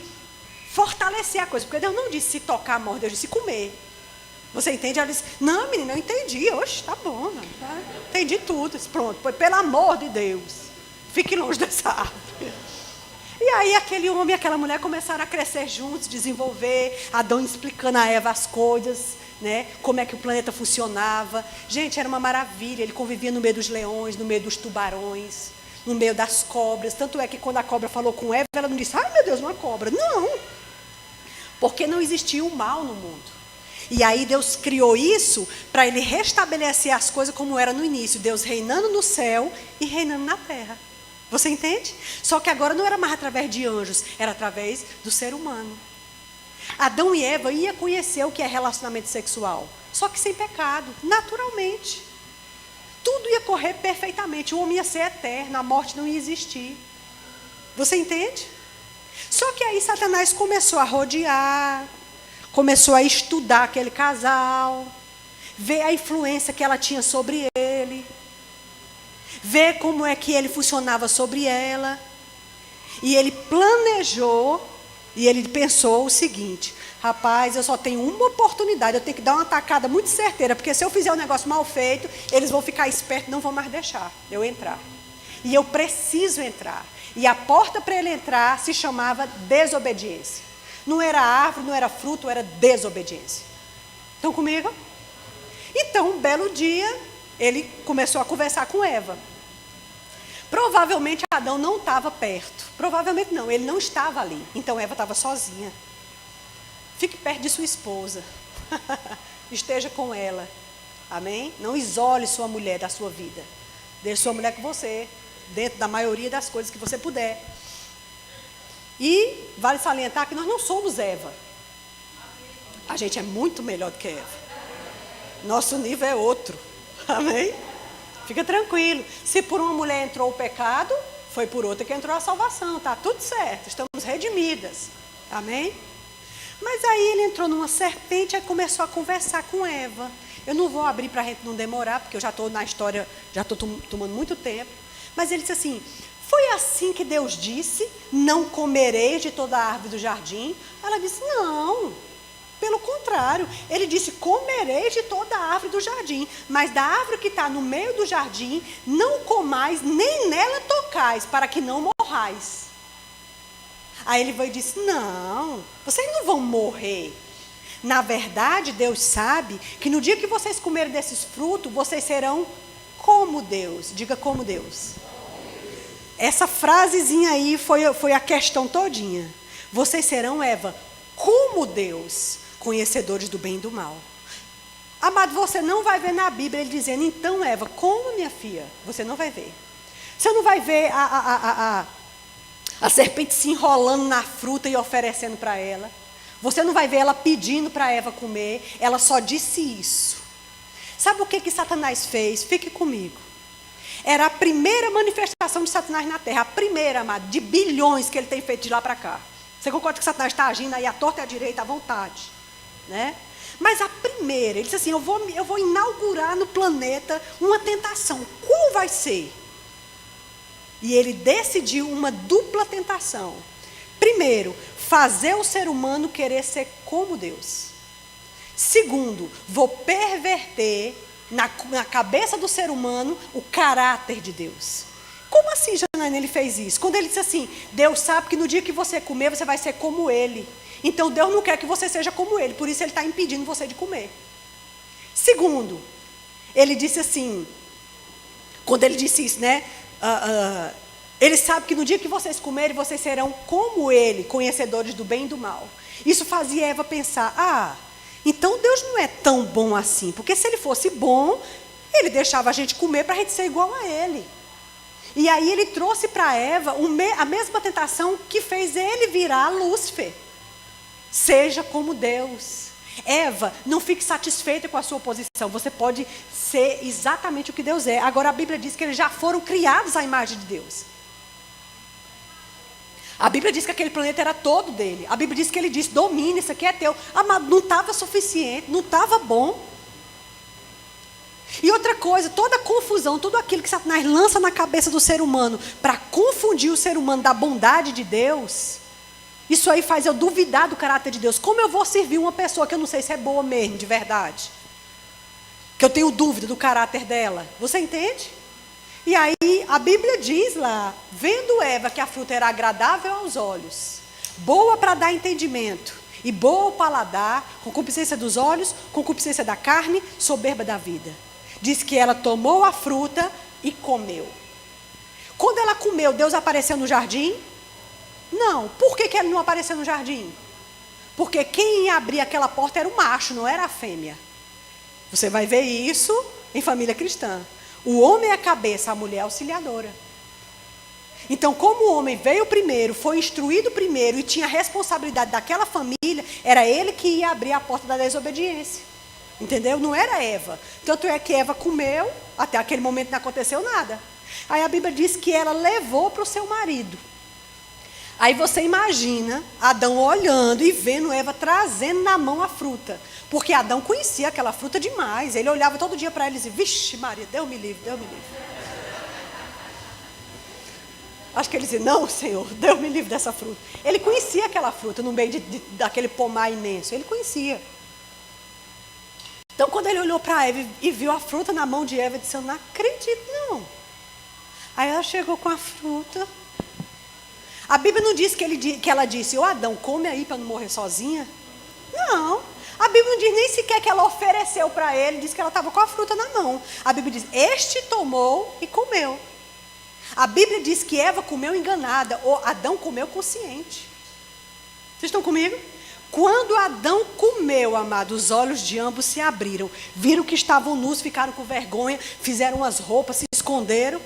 fortalecer a coisa. Porque Deus não disse se tocar, morre. Deus disse comer. Você entende? Ela disse, não, menina, eu entendi. Oxe, tá bom. Não, tá? Entendi tudo. Pronto, pelo amor de Deus. Fique longe dessa árvore. E aí aquele homem e aquela mulher começaram a crescer juntos, desenvolver. Adão explicando a Eva as coisas, né? Como é que o planeta funcionava. Gente, era uma maravilha. Ele convivia no meio dos leões, no meio dos tubarões, no meio das cobras. Tanto é que quando a cobra falou com Eva, ela não disse, ai meu Deus, uma cobra. Não. Porque não existia o mal no mundo. E aí Deus criou isso para ele restabelecer as coisas como era no início. Deus reinando no céu e reinando na terra. Você entende? Só que agora não era mais através de anjos, era através do ser humano. Adão e Eva iam conhecer o que é relacionamento sexual, só que sem pecado, naturalmente. Tudo ia correr perfeitamente, o homem ia ser eterno, a morte não ia existir. Você entende? Só que aí Satanás começou a rodear, começou a estudar aquele casal, ver a influência que ela tinha sobre ele, ver como é que ele funcionava sobre ela. E ele planejou, e ele pensou o seguinte, rapaz, eu só tenho uma oportunidade, eu tenho que dar uma tacada muito certeira, porque se eu fizer um negócio mal feito, eles vão ficar espertos e não vão mais deixar eu entrar. E eu preciso entrar. E a porta para ele entrar se chamava desobediência. Não era árvore, não era fruto, era desobediência. Estão comigo? Então, um belo dia, ele começou a conversar com Eva. Provavelmente Adão não estava perto. Provavelmente não, ele não estava ali. Então Eva estava sozinha. Fique perto de sua esposa. Esteja com ela. Amém? Não isole sua mulher da sua vida. Deixe sua mulher com você, dentro da maioria das coisas que você puder. E vale salientar que nós não somos Eva. A gente é muito melhor do que Eva. Nosso nível é outro. Amém? Fica tranquilo. Se por uma mulher entrou o pecado, foi por outra que entrou a salvação. Está tudo certo. Estamos redimidas. Amém? Mas aí ele entrou numa serpente e começou a conversar com Eva. Eu não vou abrir para a gente não demorar, porque eu já estou na história, já estou tomando muito tempo. Mas ele disse assim, foi assim que Deus disse, não comereis de toda a árvore do jardim? Ela disse, não, pelo contrário. Ele disse, comereis de toda a árvore do jardim, mas da árvore que está no meio do jardim, não comais, nem nela tocais, para que não morrais. Aí ele veio e disse, não, vocês não vão morrer. Na verdade, Deus sabe que no dia que vocês comerem desses frutos, vocês serão como Deus. Diga como Deus. Essa frasezinha aí foi a questão todinha. Vocês serão, Eva, como Deus, conhecedores do bem e do mal. Amado, você não vai ver na Bíblia ele dizendo, então, Eva, como, minha filha? Você não vai ver. Você não vai ver a serpente se enrolando na fruta e oferecendo para ela. Você não vai ver ela pedindo para Eva comer. Ela só disse isso. Sabe o que Satanás fez? Fique comigo. Era a primeira manifestação de Satanás na terra. A primeira, amado, de bilhões que ele tem feito de lá para cá. Você concorda que Satanás está agindo aí à torta e à direita, à vontade? Né? Mas a primeira, ele disse assim, eu vou inaugurar no planeta uma tentação. Qual vai ser? E ele decidiu uma dupla tentação. Primeiro, fazer o ser humano querer ser como Deus. Segundo, vou perverter na cabeça do ser humano o caráter de Deus. Como assim, Janaína, ele fez isso? Quando ele disse assim, Deus sabe que no dia que você comer, você vai ser como ele. Então Deus não quer que você seja como ele, por isso ele está impedindo você de comer. Segundo, ele disse assim, quando ele disse isso, né? Ele sabe que no dia que vocês comerem, vocês serão como ele, conhecedores do bem e do mal. Isso fazia Eva pensar, então Deus não é tão bom assim, porque se ele fosse bom, Ele deixava a gente comer para a gente ser igual a ele. E aí ele trouxe para Eva a mesma tentação que fez ele virar Lúcifer. Seja como Deus. Eva, não fique satisfeita com a sua posição. Você pode ser exatamente o que Deus é. Agora a Bíblia diz que eles já foram criados à imagem de Deus. A Bíblia diz que aquele planeta era todo dele. A Bíblia diz que ele disse, domine, isso aqui é teu. Mas não estava suficiente, não estava bom. E outra coisa, toda confusão, tudo aquilo que Satanás lança na cabeça do ser humano para confundir o ser humano da bondade de Deus, isso aí faz eu duvidar do caráter de Deus. Como eu vou servir uma pessoa que eu não sei se é boa mesmo, de verdade? Que eu tenho dúvida do caráter dela. Você entende? E aí a Bíblia diz lá, vendo Eva que a fruta era agradável aos olhos, boa para dar entendimento e boa ao paladar, concupiscência dos olhos, concupiscência da carne, soberba da vida. Diz que ela tomou a fruta e comeu. Quando ela comeu, Deus apareceu no jardim? Não. Por que ele não apareceu no jardim? Porque quem ia abrir aquela porta era o macho, não era a fêmea. Você vai ver isso em família cristã. O homem é a cabeça, a mulher é a auxiliadora. Então, como o homem veio primeiro, foi instruído primeiro e tinha a responsabilidade daquela família, era ele que ia abrir a porta da desobediência. Entendeu? Não era Eva. Tanto é que Eva comeu, até aquele momento não aconteceu nada. Aí a Bíblia diz que ela levou para o seu marido. Aí você imagina Adão olhando e vendo Eva trazendo na mão a fruta. Porque Adão conhecia aquela fruta demais. Ele olhava todo dia para ela e dizia, vixe Maria, Deus me livre, Deus me livre. Acho que ele dizia, não Senhor, Deus me livre dessa fruta. Ele conhecia aquela fruta no meio daquele pomar imenso. Ele conhecia. Então, quando ele olhou para Eva e viu a fruta na mão de Eva, ele disse, eu não acredito, não. Aí ela chegou com a fruta. A Bíblia não diz que ela disse, ô Adão, come aí para não morrer sozinha. Não. A Bíblia não diz nem sequer que ela ofereceu para ele, diz que ela estava com a fruta na mão. A Bíblia diz, este tomou e comeu. A Bíblia diz que Eva comeu enganada, ou Adão comeu consciente. Vocês estão comigo? Quando Adão comeu, amado, os olhos de ambos se abriram. Viram que estavam nus, ficaram com vergonha, fizeram as roupas, se esconderam.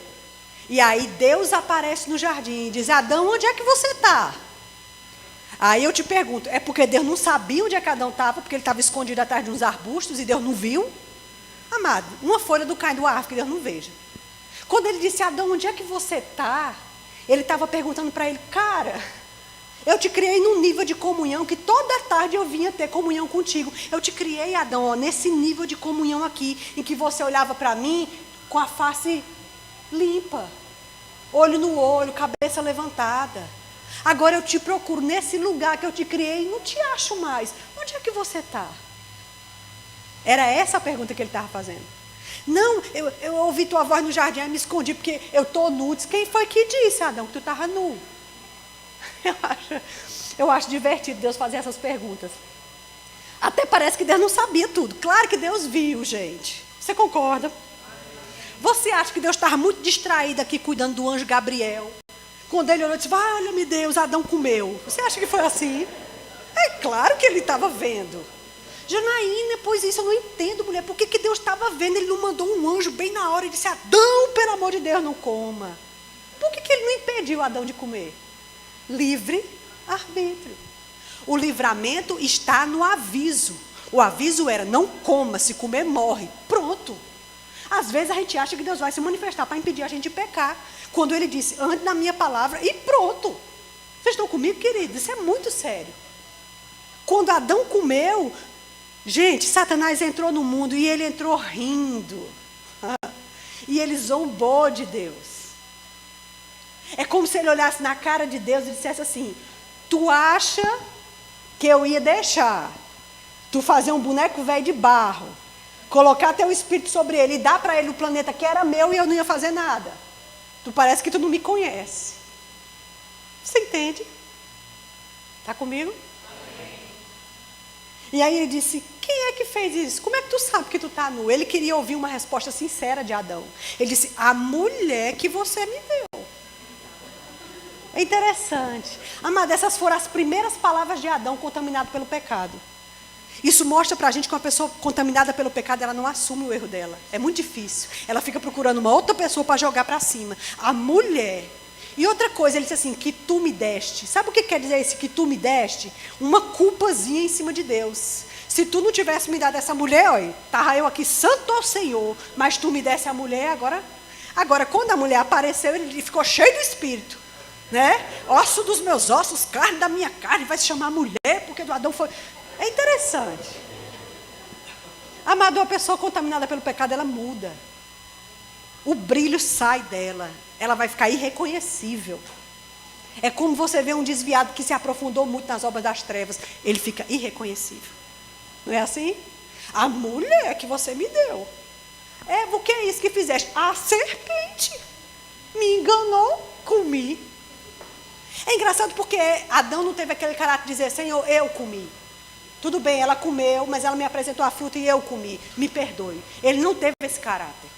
E aí Deus aparece no jardim e diz, Adão, onde é que você está? Aí eu te pergunto, é porque Deus não sabia onde é que Adão estava, porque ele estava escondido atrás de uns arbustos e Deus não viu? Amado, uma folha do cai do árvore que Deus não veja. Quando ele disse, Adão, onde é que você está? Ele estava perguntando para ele, cara, eu te criei num nível de comunhão que toda tarde eu vinha ter comunhão contigo. Eu te criei, Adão, ó, nesse nível de comunhão aqui, em que você olhava para mim com a face limpa, olho no olho, cabeça levantada. Agora eu te procuro nesse lugar que eu te criei e não te acho mais. Onde é que você está? Era essa a pergunta que ele estava fazendo. Não, eu ouvi tua voz no jardim e me escondi porque eu estou nu. Quem foi que disse, Adão, que tu estava nu? Eu acho divertido Deus fazer essas perguntas. Até parece que Deus não sabia tudo. Claro que Deus viu, gente. Você concorda? Você acha que Deus estava muito distraído aqui cuidando do anjo Gabriel? Quando ele olhou e disse, valha-me Deus, Adão comeu. Você acha que foi assim? É claro que ele estava vendo. Janaína, pois isso eu não entendo, mulher. Por que Deus estava vendo? Ele não mandou um anjo bem na hora e disse, Adão, pelo amor de Deus, não coma. Por que ele não impediu Adão de comer? Livre arbítrio. O livramento está no aviso. O aviso era, não coma, se comer morre. Pronto. Às vezes a gente acha que Deus vai se manifestar para impedir a gente de pecar. Quando ele disse, ande na minha palavra e pronto. Vocês estão comigo, queridos? Isso é muito sério. Quando Adão comeu, gente, Satanás entrou no mundo e ele entrou rindo. E ele zombou de Deus. É como se ele olhasse na cara de Deus e dissesse assim, tu acha que eu ia deixar tu fazer um boneco velho de barro, colocar teu espírito sobre ele e dar para ele o planeta que era meu e eu não ia fazer nada? Tu parece que tu não me conhece. Você entende? Está comigo? Amém. E aí ele disse, quem é que fez isso? Como é que tu sabe que tu está nu? Ele queria ouvir uma resposta sincera de Adão. Ele disse, a mulher que você me deu. É interessante. Amado, essas foram as primeiras palavras de Adão contaminado pelo pecado. Isso mostra para a gente que uma pessoa contaminada pelo pecado, ela não assume o erro dela. É muito difícil. Ela fica procurando uma outra pessoa para jogar para cima. A mulher. E outra coisa, ele disse assim, que tu me deste. Sabe o que quer dizer esse que tu me deste? Uma culpazinha em cima de Deus. Se tu não tivesse me dado essa mulher, olha, estava eu aqui santo ao Senhor, mas tu me desse a mulher, agora quando a mulher apareceu, ele ficou cheio do Espírito. Né? Osso dos meus ossos, carne da minha carne, vai se chamar mulher, porque do Adão foi... É interessante. Amado, uma pessoa contaminada pelo pecado, ela muda. O brilho sai dela. Ela vai ficar irreconhecível. É como você vê um desviado que se aprofundou muito nas obras das trevas. Ele fica irreconhecível. Não é assim? A mulher que você me deu. O que é isso que fizeste? A serpente me enganou, comi. É engraçado porque Adão não teve aquele caráter de dizer, Senhor, eu comi. Tudo bem, ela comeu, mas ela me apresentou a fruta e eu comi. Me perdoe. Ele não teve esse caráter.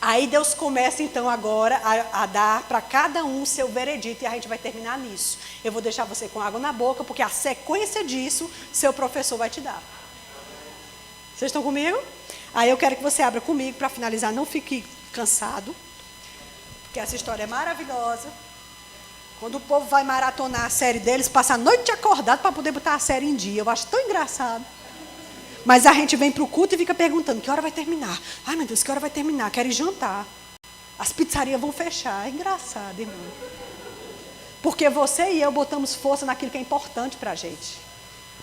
Aí Deus começa então agora a dar para cada um seu veredito e a gente vai terminar nisso. Eu vou deixar você com água na boca, porque a sequência disso, seu professor vai te dar. Vocês estão comigo? Aí eu quero que você abra comigo para finalizar, não fique cansado, porque essa história é maravilhosa. Quando o povo vai maratonar a série deles, passa a noite acordado para poder botar a série em dia. Eu acho tão engraçado. Mas a gente vem para o culto e fica perguntando, que hora vai terminar? Ai, meu Deus, que hora vai terminar? Quero ir jantar. As pizzarias vão fechar. É engraçado, irmão. Porque você e eu botamos força naquilo que é importante para a gente.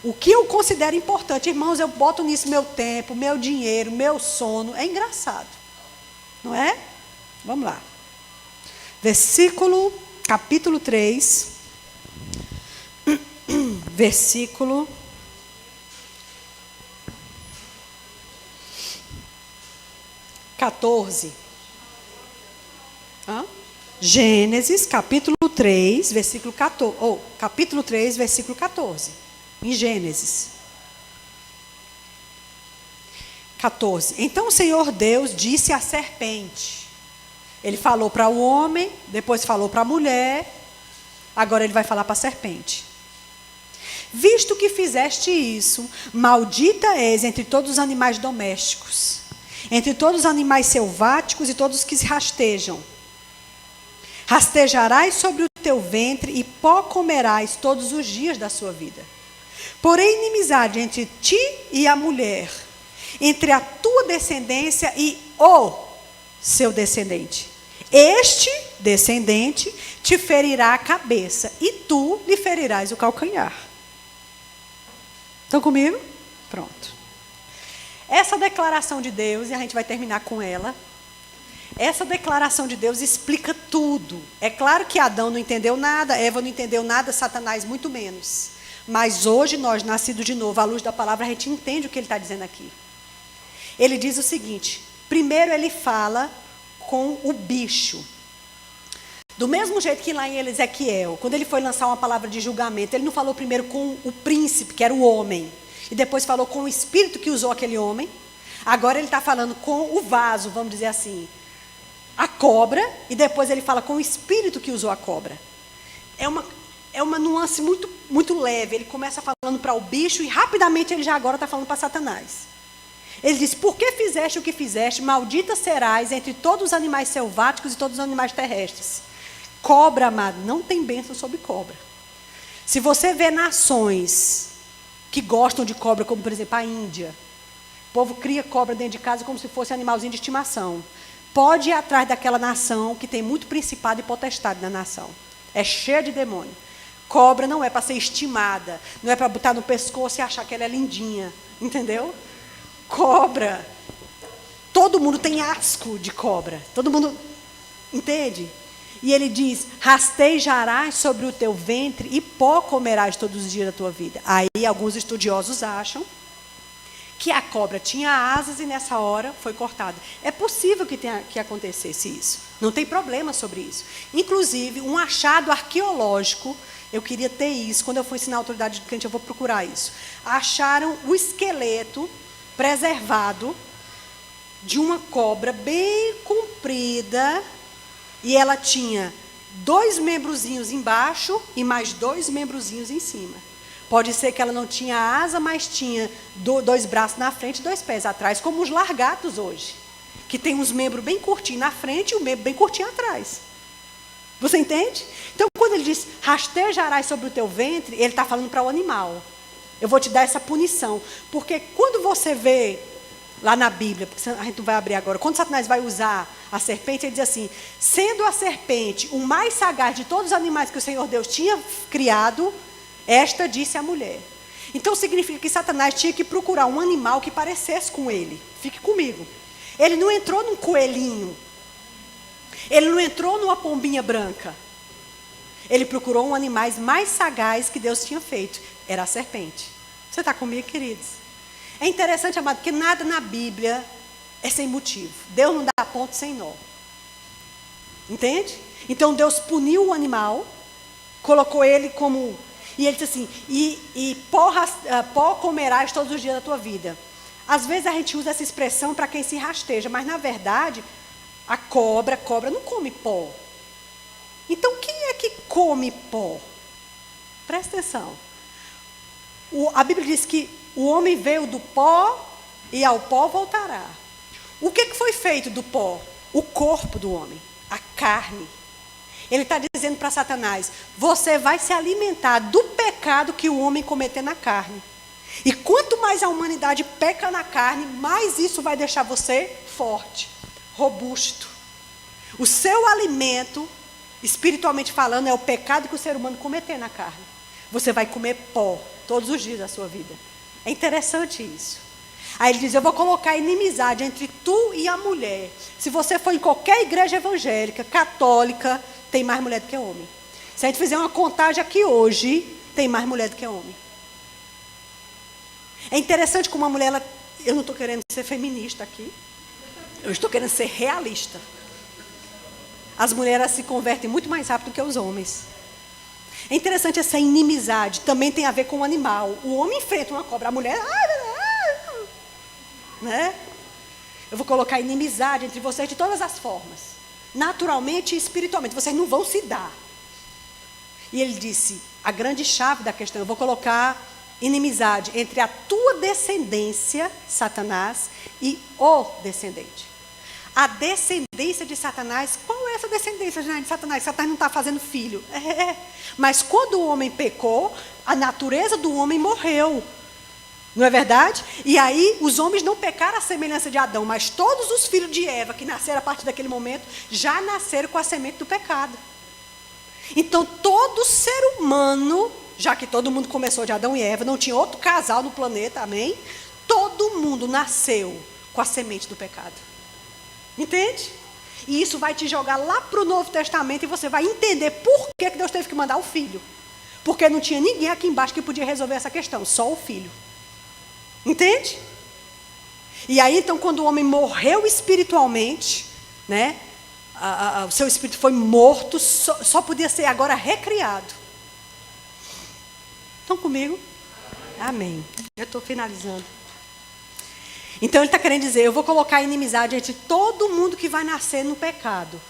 O que eu considero importante, irmãos, eu boto nisso meu tempo, meu dinheiro, meu sono. É engraçado. Não é? Vamos lá. Capítulo 3, versículo 14. Gênesis, capítulo 3, versículo 14. Capítulo 3, versículo 14. Em Gênesis. 14. Então o Senhor Deus disse à serpente. Ele falou para o homem, depois falou para a mulher, agora ele vai falar para a serpente. Visto que fizeste isso, maldita és entre todos os animais domésticos, entre todos os animais selváticos e todos os que se rastejam. Rastejarás sobre o teu ventre e pó comerás todos os dias da sua vida. Porém, inimizade entre ti e a mulher, entre a tua descendência e o seu descendente. Este descendente te ferirá a cabeça e tu lhe ferirás o calcanhar. Estão comigo? Pronto. Essa declaração de Deus, e a gente vai terminar com ela. Essa declaração de Deus explica tudo. É claro que Adão não entendeu nada, Eva não entendeu nada, Satanás muito menos. Mas hoje nós, nascidos de novo, à luz da palavra, a gente entende o que ele está dizendo aqui. Ele diz o seguinte, primeiro ele fala com o bicho. Do mesmo jeito que lá em Ezequiel, quando ele foi lançar uma palavra de julgamento, ele não falou primeiro com o príncipe, que era o homem, e depois falou com o espírito que usou aquele homem. Agora ele está falando com o vaso, vamos dizer assim, a cobra, e depois ele fala com o espírito que usou a cobra. É uma nuance muito, muito leve. Ele começa falando para o bicho e rapidamente ele já agora está falando para Satanás. Ele diz, por que fizeste o que fizeste? Maldita serás entre todos os animais selváticos e todos os animais terrestres. Cobra, amado, não tem bênção sobre cobra. Se você vê nações que gostam de cobra, como por exemplo a Índia, o povo cria cobra dentro de casa como se fosse animalzinho de estimação. Pode ir atrás daquela nação que tem muito principado e potestade na nação. É cheia de demônio. Cobra não é para ser estimada, não é para botar no pescoço e achar que ela é lindinha, entendeu? Cobra, todo mundo tem asco de cobra, todo mundo, entende? E ele diz, rastejarás sobre o teu ventre e pó comerás todos os dias da tua vida. Aí alguns estudiosos acham que a cobra tinha asas e nessa hora foi cortada. É possível que acontecesse isso, não tem problema sobre isso. Inclusive, um achado arqueológico, eu queria ter isso, quando eu for ensinar a autoridade de crente eu vou procurar isso. Acharam o esqueleto preservado de uma cobra bem comprida e ela tinha 2 membrozinhos embaixo e mais 2 membrozinhos em cima. Pode ser que ela não tinha asa, mas tinha dois braços na frente e 2 pés atrás, como os largatos hoje. Que tem uns membros bem curtinhos na frente e o membro bem curtinho atrás. Você entende? Então, quando ele diz, rastejarás sobre o teu ventre, ele está falando para o animal. Eu vou te dar essa punição. Porque quando você vê, lá na Bíblia, porque a gente não vai abrir agora, quando Satanás vai usar a serpente, ele diz assim, sendo a serpente o mais sagaz de todos os animais que o Senhor Deus tinha criado, esta disse a mulher. Então, significa que Satanás tinha que procurar um animal que parecesse com ele. Fique comigo. Ele não entrou num coelhinho. Ele não entrou numa pombinha branca. Ele procurou um animal mais sagaz que Deus tinha feito. Era a serpente. Você está comigo, queridos? É interessante, amado, porque nada na Bíblia é sem motivo. Deus não dá ponto sem nó. Entende? Então Deus puniu o animal, colocou ele como... E ele disse assim, pó comerás todos os dias da tua vida. Às vezes a gente usa essa expressão para quem se rasteja, mas na verdade, a cobra não come pó. Então quem é que come pó? Presta atenção. A Bíblia diz que o homem veio do pó e ao pó voltará. O que foi feito do pó? O corpo do homem, a carne. Ele está dizendo para Satanás, você vai se alimentar do pecado que o homem cometeu na carne. E quanto mais a humanidade peca na carne, mais isso vai deixar você forte, robusto. O seu alimento, espiritualmente falando, é o pecado que o ser humano cometeu na carne. Você vai comer pó todos os dias da sua vida. É interessante isso. Aí ele diz, eu vou colocar inimizade entre tu e a mulher. Se você for em qualquer igreja evangélica, católica, tem mais mulher do que homem. Se a gente fizer uma contagem aqui hoje, tem mais mulher do que homem. É interessante como uma mulher, eu não estou querendo ser feminista aqui, eu estou querendo ser realista. As mulheres se convertem muito mais rápido que os homens. É interessante essa inimizade, também tem a ver com o animal. O homem enfrenta uma cobra, a mulher... né? Eu vou colocar inimizade entre vocês de todas as formas. Naturalmente e espiritualmente, vocês não vão se dar. E ele disse, a grande chave da questão, eu vou colocar inimizade entre a tua descendência, Satanás, e o descendente. A descendência de Satanás, qual é essa descendência de Satanás? Satanás não está fazendo filho. Mas quando o homem pecou, a natureza do homem morreu. Não é verdade? E aí, os homens não pecaram à semelhança de Adão, mas todos os filhos de Eva que nasceram a partir daquele momento, já nasceram com a semente do pecado. Então, todo ser humano, já que todo mundo começou de Adão e Eva, não tinha outro casal no planeta, amém? Todo mundo nasceu com a semente do pecado. Entende? E isso vai te jogar lá para o Novo Testamento e você vai entender por que Deus teve que mandar o filho. Porque não tinha ninguém aqui embaixo que podia resolver essa questão, só o filho. Entende? E aí, então, quando o homem morreu espiritualmente, né, o seu espírito foi morto, só podia ser agora recriado. Estão comigo? Amém. Eu estou finalizando. Então, ele está querendo dizer, eu vou colocar inimizade entre todo mundo que vai nascer no pecado.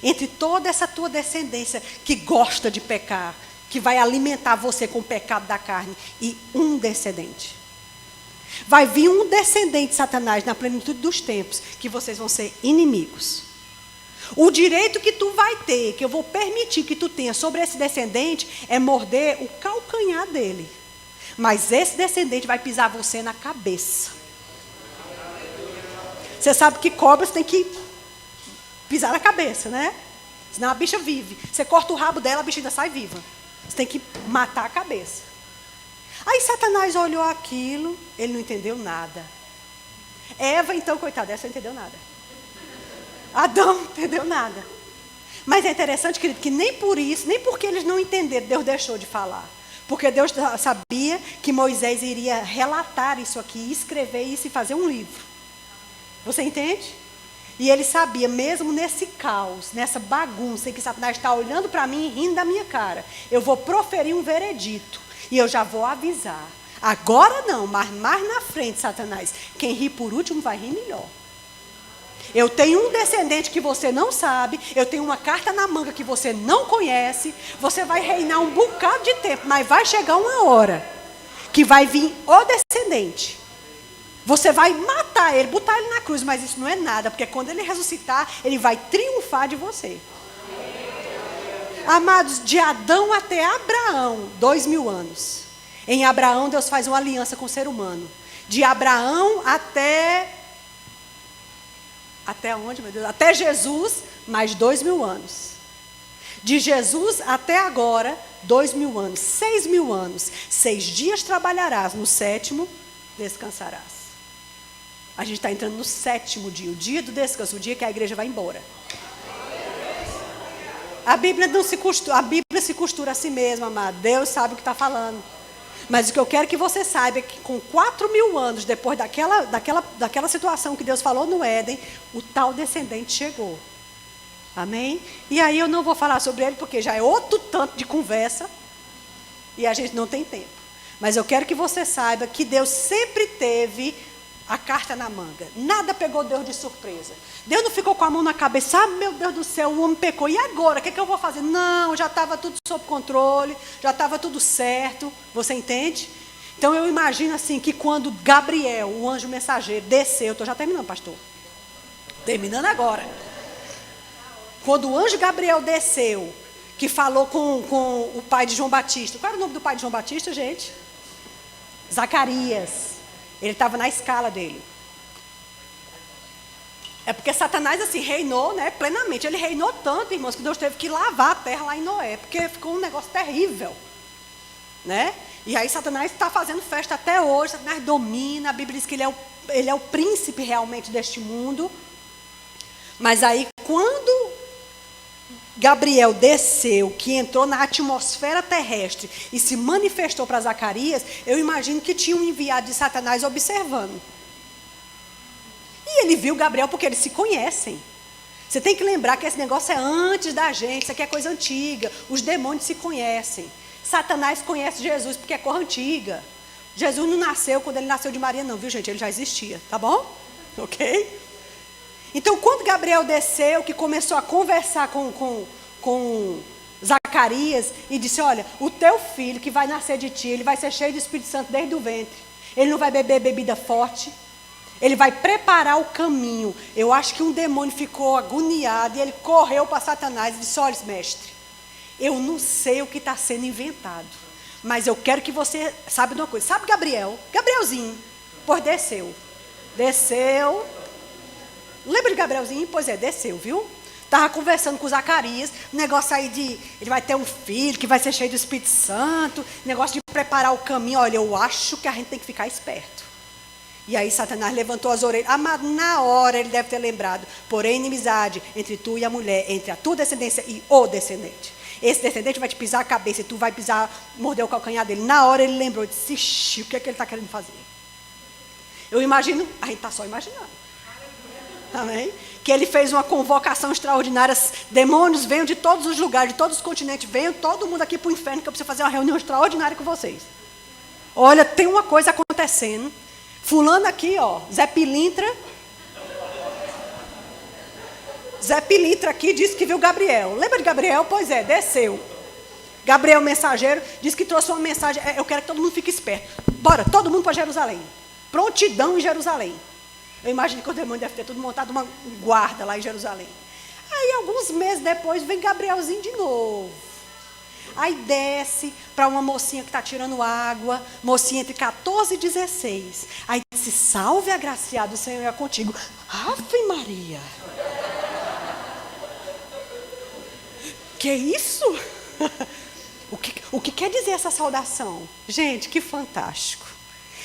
Entre toda essa tua descendência que gosta de pecar, que vai alimentar você com o pecado da carne, e um descendente. Vai vir um descendente de Satanás na plenitude dos tempos, que vocês vão ser inimigos. O direito que tu vai ter, que eu vou permitir que tu tenha sobre esse descendente, é morder o calcanhar dele. Mas esse descendente vai pisar você na cabeça. Você sabe que cobras tem que pisar na cabeça, né? Senão a bicha vive. Você corta o rabo dela, a bicha ainda sai viva. Você tem que matar a cabeça. Aí Satanás olhou aquilo, ele não entendeu nada. Eva, então, coitada, essa não entendeu nada. Adão não entendeu nada. Mas é interessante, querido, que nem por isso, nem porque eles não entenderam, Deus deixou de falar. Porque Deus sabia que Moisés iria relatar isso aqui, escrever isso e fazer um livro. Você entende? E ele sabia, mesmo nesse caos, nessa bagunça em que Satanás está olhando para mim e rindo da minha cara, eu vou proferir um veredito. E eu já vou avisar. Agora não, mas mais na frente, Satanás. Quem ri por último vai rir melhor. Eu tenho um descendente que você não sabe, eu tenho uma carta na manga que você não conhece, você vai reinar um bocado de tempo, mas vai chegar uma hora que vai vir o descendente. Você vai matar ele, botar ele na cruz, mas isso não é nada, porque quando ele ressuscitar, ele vai triunfar de você. Amados, de Adão até Abraão, 2000 anos. Em Abraão, Deus faz uma aliança com o ser humano. De Abraão até onde, meu Deus? Até Jesus, mais 2000 anos. De Jesus até agora, 2000 anos, 6000 anos. 6 dias trabalharás, no 7º descansarás. A gente está entrando no 7º dia, o dia do descanso, o dia que a igreja vai embora. A Bíblia se costura a si mesma, amado. Deus sabe o que está falando. Mas o que eu quero que você saiba é que com 4000 anos, depois daquela situação que Deus falou no Éden, o tal descendente chegou. Amém? E aí eu não vou falar sobre ele, porque já é outro tanto de conversa, e a gente não tem tempo. Mas eu quero que você saiba que Deus sempre teve a carta na manga. Nada pegou Deus de surpresa. Deus não ficou com a mão na cabeça, ah, meu Deus do céu, o homem pecou, e agora? O que eu vou fazer? Não, já estava tudo sob controle, já estava tudo certo. Você entende? Então eu imagino assim, que quando Gabriel, o anjo mensageiro, desceu, estou já terminando, pastor. Terminando agora. Quando o anjo Gabriel desceu, que falou com o pai de João Batista. Qual era o nome do pai de João Batista, gente? Zacarias. Ele estava na escala dele. É porque Satanás assim reinou, né, plenamente. Ele reinou tanto, irmãos, que Deus teve que lavar a terra lá em Noé, porque ficou um negócio terrível, né? E aí Satanás está fazendo festa até hoje. Satanás domina. A Bíblia diz que ele é o príncipe realmente deste mundo. Mas aí quando Gabriel desceu, que entrou na atmosfera terrestre e se manifestou para Zacarias, eu imagino que tinha um enviado de Satanás observando. E ele viu Gabriel porque eles se conhecem. Você tem que lembrar que esse negócio é antes da gente, isso aqui é coisa antiga. Os demônios se conhecem. Satanás conhece Jesus porque é coisa antiga. Jesus não nasceu quando ele nasceu de Maria não, viu gente? Ele já existia, tá bom? Ok? Então, quando Gabriel desceu, que começou a conversar com Zacarias, e disse, olha, o teu filho que vai nascer de ti, ele vai ser cheio do Espírito Santo desde o ventre. Ele não vai beber bebida forte. Ele vai preparar o caminho. Eu acho que um demônio ficou agoniado, e ele correu para Satanás e disse, olha, mestre, eu não sei o que está sendo inventado, mas eu quero que você saiba de uma coisa. Sabe Gabrielzinho, pois desceu. Lembra de Gabrielzinho? Pois é, desceu, viu? Estava conversando com Zacarias, negócio aí de, ele vai ter um filho que vai ser cheio do Espírito Santo, negócio de preparar o caminho. Olha, eu acho que a gente tem que ficar esperto. E aí Satanás levantou as orelhas. Ah, mas na hora ele deve ter lembrado, porém inimizade entre tu e a mulher, entre a tua descendência e o descendente. Esse descendente vai te pisar a cabeça e tu vai morder o calcanhar dele. Na hora ele lembrou, disse, ixi, o que é que ele está querendo fazer? Eu imagino, a gente está só imaginando. Amém? Que ele fez uma convocação extraordinária. Demônios venham de todos os lugares, de todos os continentes. Venham todo mundo aqui para o inferno, que eu preciso fazer uma reunião extraordinária com vocês. Olha, tem uma coisa acontecendo. Fulano aqui, ó, Zé Pilintra aqui disse que viu Gabriel. Lembra de Gabriel? Pois é, desceu. Gabriel, mensageiro, disse que trouxe uma mensagem. Eu quero que todo mundo fique esperto. Bora, todo mundo para Jerusalém. Prontidão em Jerusalém. Eu imagino que o demônio deve ter tudo montado uma guarda lá em Jerusalém. Aí, alguns meses depois, vem Gabrielzinho de novo. Aí desce para uma mocinha que está tirando água, mocinha entre 14 e 16. Aí disse, salve agraciado, o Senhor é contigo. Ave Maria. Que isso? O que quer dizer essa saudação? Gente, que fantástico.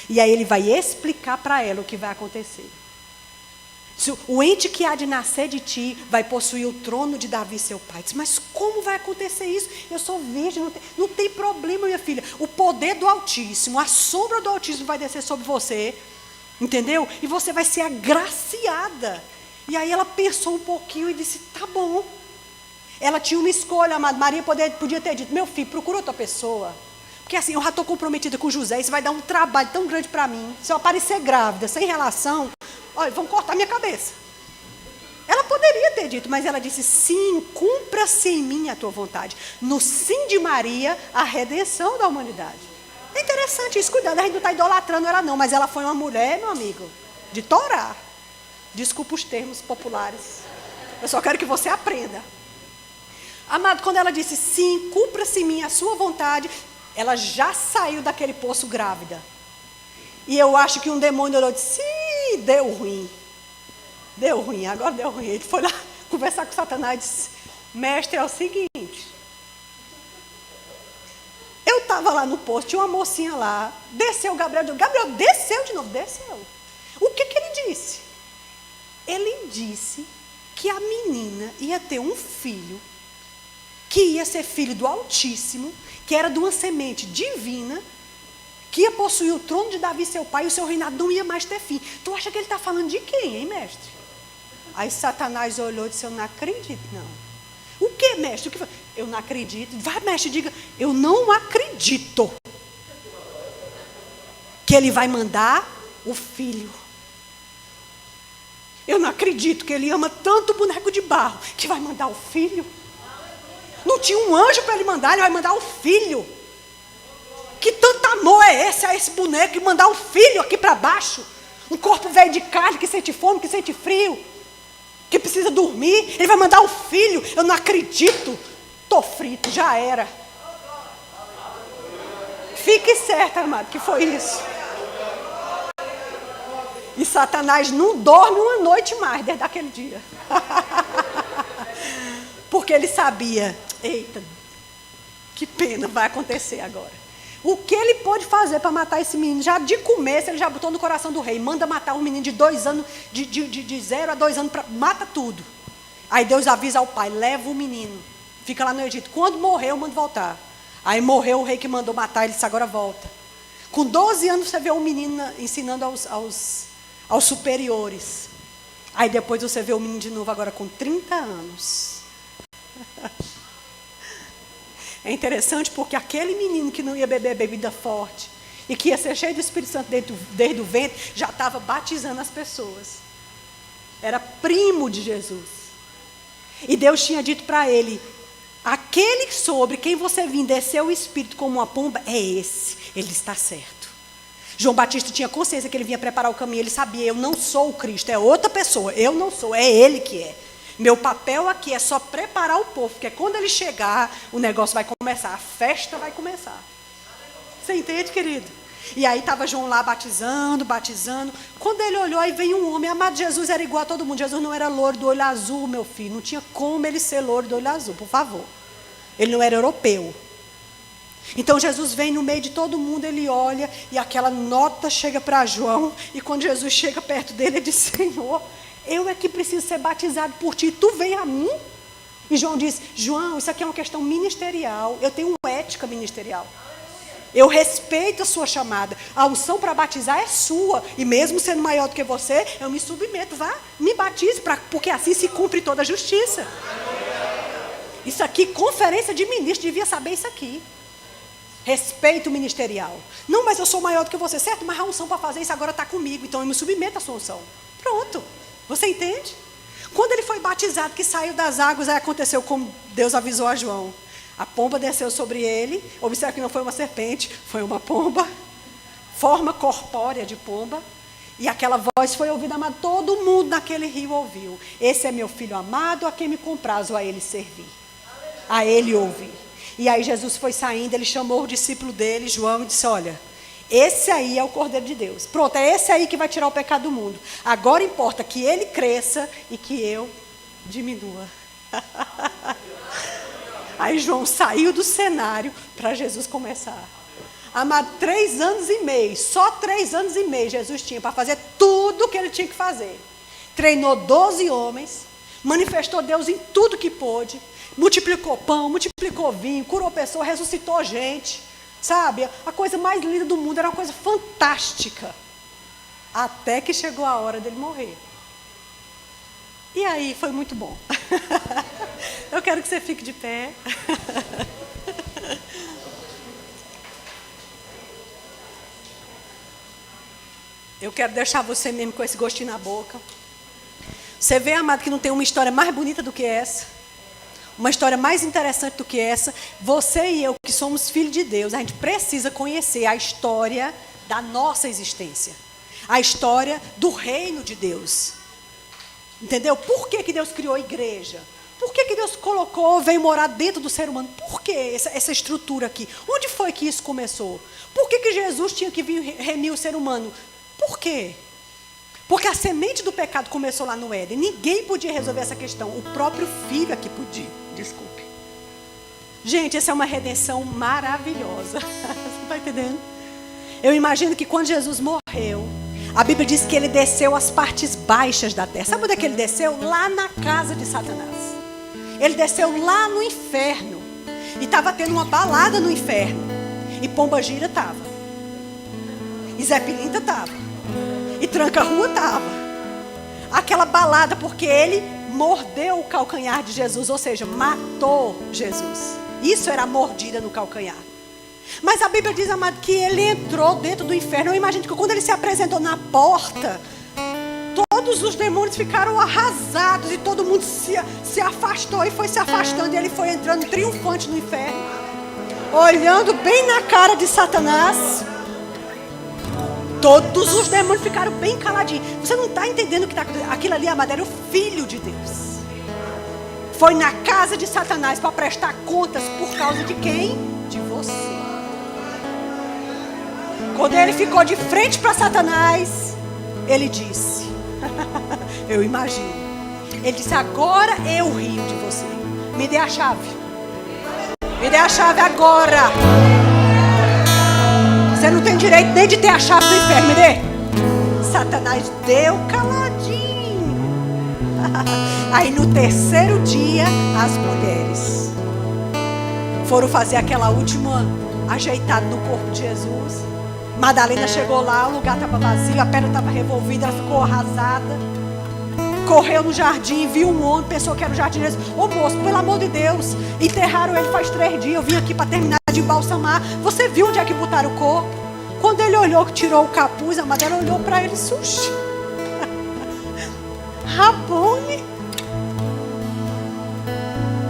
E aí ele vai explicar para ela o que vai acontecer. O ente que há de nascer de ti vai possuir o trono de Davi, seu pai. Diz, mas como vai acontecer isso? Eu sou virgem, não tem problema, minha filha. O poder do Altíssimo, a sombra do Altíssimo vai descer sobre você. Entendeu? E você vai ser agraciada. E aí ela pensou um pouquinho e disse, tá bom. Ela tinha uma escolha, amada. Maria podia ter dito, meu filho, procura outra pessoa. Porque assim, eu já estou comprometida com José, isso vai dar um trabalho tão grande para mim. Se eu aparecer grávida, sem relação, olha, vão cortar minha cabeça. poderia ter dito, mas ela disse, sim, cumpra-se em mim a tua vontade. No sim de Maria, a redenção da humanidade. É interessante isso, cuidado, a gente não está idolatrando ela não, mas ela foi uma mulher, meu amigo, de Torá. Desculpa os termos populares. Eu só quero que você aprenda. Amado, quando ela disse, sim, cumpra-se em mim a sua vontade, ela já saiu daquele poço grávida. E eu acho que um demônio olhou e disse, sim, deu ruim. Deu ruim, agora deu ruim. Ele foi lá conversar com Satanás e disse, mestre, é o seguinte. Eu estava lá no posto, tinha uma mocinha lá, desceu o Gabriel, desceu de novo, desceu. O que ele disse? Ele disse que a menina ia ter um filho, que ia ser filho do Altíssimo, que era de uma semente divina, que ia possuir o trono de Davi, seu pai, e o seu reinado não ia mais ter fim. Tu acha que ele está falando de quem, hein, mestre? Aí Satanás olhou e disse, eu não acredito, não. O que, mestre? O que foi? Eu não acredito. Vai, mestre, diga, eu não acredito que ele vai mandar o filho. Eu não acredito que ele ama tanto o boneco de barro, que vai mandar o filho. Não tinha um anjo para ele mandar, ele vai mandar o filho. Que tanto amor é esse a esse boneco e mandar o filho aqui para baixo? Um corpo velho de carne que sente fome, que sente frio, que precisa dormir. Ele vai mandar o filho. Eu não acredito. Estou frito, já era. Fique certo, amado, que foi isso. E Satanás não dorme uma noite mais desde aquele dia. Porque ele sabia, eita, que pena vai acontecer agora. O que ele pôde fazer para matar esse menino? Já de começo, ele já botou no coração do rei. Manda matar um menino de 2 anos, de 0 a 2 anos, mata tudo. Aí Deus avisa ao pai, leva o menino. Fica lá no Egito. Quando morrer, eu mando voltar. Aí morreu o rei que mandou matar, ele disse, agora volta. Com 12 anos, você vê um menino ensinando aos superiores. Aí depois você vê o menino de novo agora com 30 anos. É interessante porque aquele menino que não ia beber bebida forte e que ia ser cheio do Espírito Santo desde o ventre, já estava batizando as pessoas. Era primo de Jesus. E Deus tinha dito para ele, aquele sobre quem você vir descer o Espírito como uma pomba, é esse. Ele está certo. João Batista tinha consciência que ele vinha preparar o caminho, ele sabia, eu não sou o Cristo, é outra pessoa, eu não sou, é ele que é. Meu papel aqui é só preparar o povo, porque quando ele chegar, o negócio vai começar, a festa vai começar. Você entende, querido? E aí estava João lá batizando. Quando ele olhou, aí veio um homem, amado, Jesus era igual a todo mundo. Jesus não era louro do olho azul, meu filho. Não tinha como ele ser louro do olho azul, por favor. Ele não era europeu. Então Jesus vem no meio de todo mundo, ele olha, e aquela nota chega para João, e quando Jesus chega perto dele, ele diz, Senhor, eu é que preciso ser batizado por ti, tu vem a mim? E João diz, João, isso aqui é uma questão ministerial, eu tenho uma ética ministerial. Eu respeito a sua chamada, a unção para batizar é sua, e mesmo sendo maior do que você, eu me submeto, vá, me batize, porque assim se cumpre toda a justiça. Isso aqui, conferência de ministros, devia saber isso aqui. Respeito ministerial. Não, mas eu sou maior do que você, certo? Mas a unção para fazer isso agora está comigo, então eu me submeto à sua unção. Pronto, você entende? Quando ele foi batizado, que saiu das águas, aí aconteceu como Deus avisou a João. A pomba desceu sobre ele, observe que não foi uma serpente, foi uma pomba, forma corpórea de pomba, e aquela voz foi ouvida, amado, todo mundo naquele rio ouviu. Esse é meu filho amado, a quem me comprazo a ele servir, a ele ouvir. E aí Jesus foi saindo, ele chamou o discípulo dele, João, e disse, olha, esse aí é o Cordeiro de Deus. Pronto, é esse aí que vai tirar o pecado do mundo. Agora importa que ele cresça e que eu diminua. Aí João saiu do cenário para Jesus começar. Amado, 3 anos e meio, só 3 anos e meio Jesus tinha para fazer tudo o que ele tinha que fazer. Treinou 12 homens, manifestou Deus em tudo que pôde, multiplicou pão, multiplicou vinho, curou pessoas, ressuscitou gente. Sabe, a coisa mais linda do mundo, era uma coisa fantástica. Até que chegou a hora dele morrer. E aí foi muito bom. Eu quero que você fique de pé. Eu quero deixar você mesmo com esse gostinho na boca. Você vê, amado, que não tem uma história mais bonita do que essa? Uma história mais interessante do que essa? Você e eu, que somos filhos de Deus, a gente precisa conhecer a história da nossa existência. A história do reino de Deus. Entendeu? Por que Deus criou a igreja? Por que Deus veio morar dentro do ser humano? Por que essa estrutura aqui? Onde foi que isso começou? Por que Jesus tinha que vir remir o ser humano? Por quê? Porque a semente do pecado começou lá no Éden. Ninguém podia resolver essa questão. O próprio filho aqui podia. Desculpe. Gente, essa é uma redenção maravilhosa. Você está entendendo? Eu imagino que quando Jesus morreu, a Bíblia diz que ele desceu às partes baixas da terra. Sabe onde é que ele desceu? Lá na casa de Satanás. Ele desceu lá no inferno. E estava tendo uma balada no inferno. E Pombagira estava. E Zé Pilinta estava. E Tranca-Rua estava. Aquela balada porque ele mordeu o calcanhar de Jesus. Ou seja, matou Jesus. Isso era a mordida no calcanhar. Mas a Bíblia diz, amado, que ele entrou dentro do inferno. Eu imagino que quando ele se apresentou na porta, todos os demônios ficaram arrasados. E todo mundo se afastou e foi se afastando. E ele foi entrando triunfante no inferno, olhando bem na cara de Satanás. Todos os demônios ficaram bem caladinhos. Você não está entendendo o que está acontecendo. Aquilo ali, amado, era o Filho de Deus. Foi na casa de Satanás para prestar contas por causa de quem? De você. Quando ele ficou de frente para Satanás, ele disse, eu imagino, ele disse, agora eu rio de você. Me dê a chave. Me dê a chave agora. Você não tem direito nem de ter a chave do inferno, me dê. Satanás deu caladinho. Aí no terceiro dia, as mulheres foram fazer aquela última ajeitada no corpo de Jesus. Madalena chegou lá, o lugar estava vazio, a pedra estava revolvida, ela ficou arrasada. Correu no jardim, viu um homem, pensou que era o jardineiro. Ô moço, pelo amor de Deus, enterraram ele faz 3 dias, eu vim aqui para terminar de embalsamar. Você viu onde é que botaram o corpo? Quando ele olhou, que tirou o capuz, a Madalena olhou para ele, sushi. Rabone.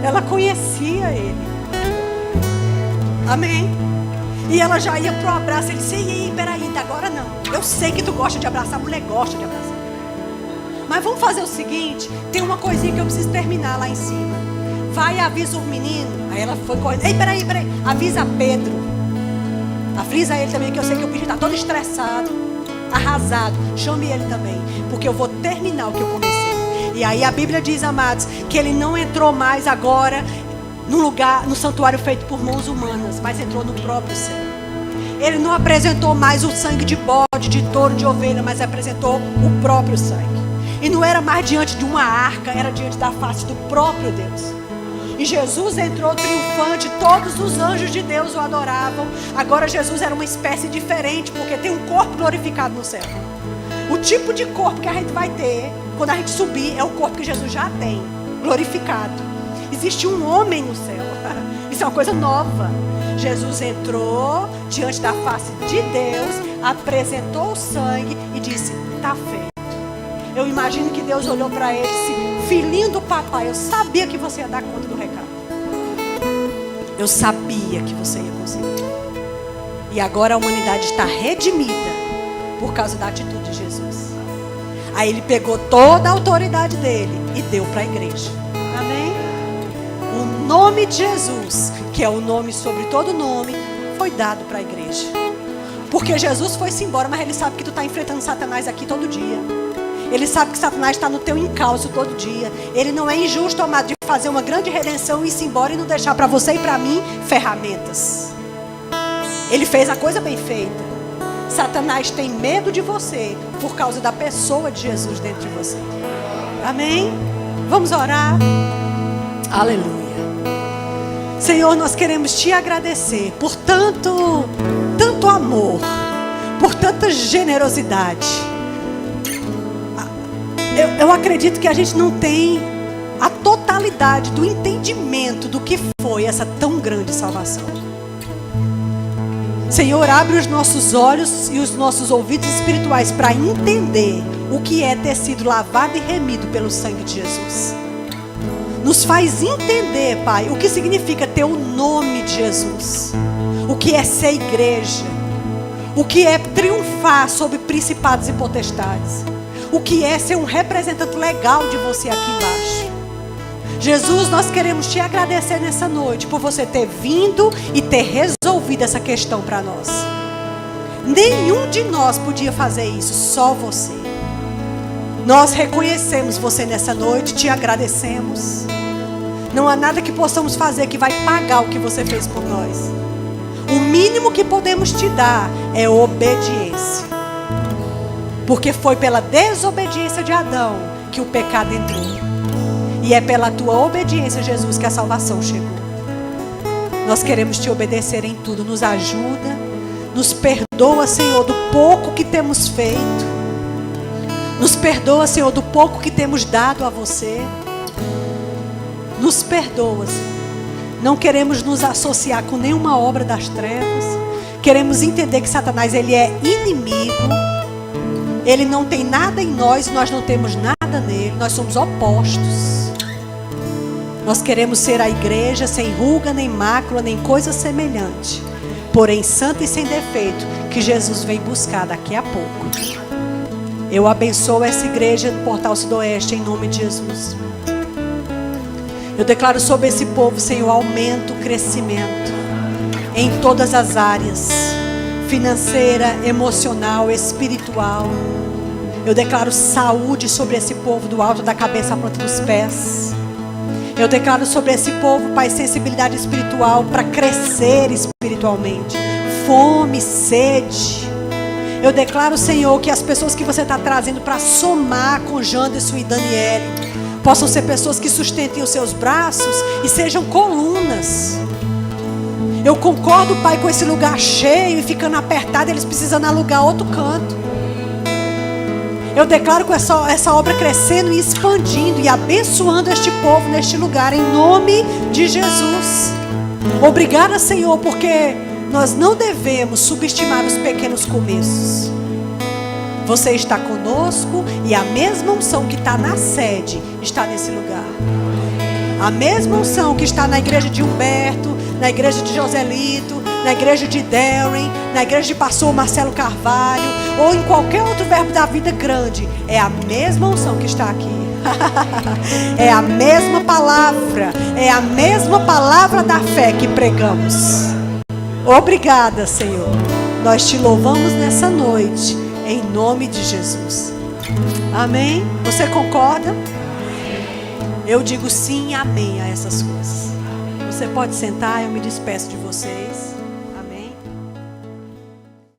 Ela conhecia ele. Amém. E ela já ia pro abraço. Ele disse, ei, peraí, agora não. Eu sei que tu gosta de abraçar, a mulher gosta de abraçar. Mas vamos fazer o seguinte, tem uma coisinha que eu preciso terminar lá em cima. Vai e avisa o menino. Aí ela foi correndo. Ei, peraí. Avisa Pedro. Avisa ele também, que eu sei que o bicho está todo estressado, arrasado. Chame ele também, porque eu vou terminar o que eu comecei. E aí a Bíblia diz, amados, que ele não entrou mais agora no santuário feito por mãos humanas, mas entrou no próprio céu. Ele não apresentou mais o sangue de bode, de touro, de ovelha, mas apresentou o próprio sangue. E não era mais diante de uma arca, era diante da face do próprio Deus. E Jesus entrou triunfante, todos os anjos de Deus o adoravam. Agora Jesus era uma espécie diferente, porque tem um corpo glorificado no céu. O tipo de corpo que a gente vai ter quando a gente subir é o corpo que Jesus já tem, glorificado. Existe um homem no céu. Isso é uma coisa nova. Jesus entrou diante da face de Deus, apresentou o sangue e disse, está feito. Eu imagino que Deus olhou para ele e disse, filhinho do papai, eu sabia que você ia dar conta do recado. Eu sabia que você ia conseguir. E agora a humanidade está redimida por causa da atitude de Jesus. Aí ele pegou toda a autoridade dele e deu para a igreja. Amém? O nome de Jesus, que é o nome sobre todo nome, foi dado para a igreja. Porque Jesus foi-se embora, mas ele sabe que tu está enfrentando Satanás aqui todo dia. Ele sabe que Satanás está no teu encalço todo dia. Ele não é injusto, amado, de fazer uma grande redenção e ir-se embora e não deixar para você e para mim ferramentas. Ele fez a coisa bem feita. Satanás tem medo de você por causa da pessoa de Jesus dentro de você. Amém? Vamos orar. Aleluia. Senhor, nós queremos te agradecer por tanto amor, por tanta generosidade. Eu acredito que a gente não tem a totalidade do entendimento do que foi essa tão grande salvação. Senhor, abre os nossos olhos e os nossos ouvidos espirituais para entender o que é ter sido lavado e remido pelo sangue de Jesus. Nos faz entender, Pai, o que significa ter o nome de Jesus. O que é ser igreja. O que é triunfar sobre principados e potestades. O que é ser um representante legal de você aqui embaixo. Jesus, nós queremos te agradecer nessa noite por você ter vindo e ter resolvido essa questão para nós. Nenhum de nós podia fazer isso, só você. Nós reconhecemos você nessa noite, te agradecemos. Não há nada que possamos fazer que vai pagar o que você fez por nós. O mínimo que podemos te dar é obediência. Porque foi pela desobediência de Adão que o pecado entrou. E é pela tua obediência, Jesus, que a salvação chegou. Nós queremos te obedecer em tudo. Nos ajuda, nos perdoa, Senhor, do pouco que temos feito. Nos perdoa, Senhor, do pouco que temos dado a você. Nos perdoa, Senhor. Não queremos nos associar com nenhuma obra das trevas. Queremos entender que Satanás, ele é inimigo. Ele não tem nada em nós, nós não temos nada nele. Nós somos opostos. Nós queremos ser a igreja sem ruga, nem mácula, nem coisa semelhante, porém santa e sem defeito, que Jesus vem buscar daqui a pouco. Eu abençoo essa igreja do Portal Sudoeste em nome de Jesus. Eu declaro sobre esse povo, Senhor, aumento, crescimento em todas as áreas, financeira, emocional, espiritual. Eu declaro saúde sobre esse povo, do alto da cabeça à planta dos pés. Eu declaro sobre esse povo, Pai, sensibilidade espiritual para crescer espiritualmente. Fome, sede. Eu declaro, Senhor, que as pessoas que você está trazendo para somar com Janderson e Daniele possam ser pessoas que sustentem os seus braços e sejam colunas. Eu concordo, Pai, com esse lugar cheio e ficando apertado, eles precisam alugar outro canto. Eu declaro com essa obra crescendo e expandindo e abençoando este povo neste lugar, em nome de Jesus. Obrigada, Senhor, porque nós não devemos subestimar os pequenos começos. Você está conosco e a mesma unção que está na sede está nesse lugar. A mesma unção que está na igreja de Humberto, na igreja de Joselito, na igreja de Darren, na igreja de pastor Marcelo Carvalho, ou em qualquer outro verbo da vida grande, é a mesma unção que está aqui. É a mesma palavra, é a mesma palavra da fé que pregamos. Obrigada, Senhor. Nós te louvamos nessa noite, em nome de Jesus. Amém? Você concorda? Eu digo sim e amém a essas coisas. Você pode sentar, eu me despeço de vocês.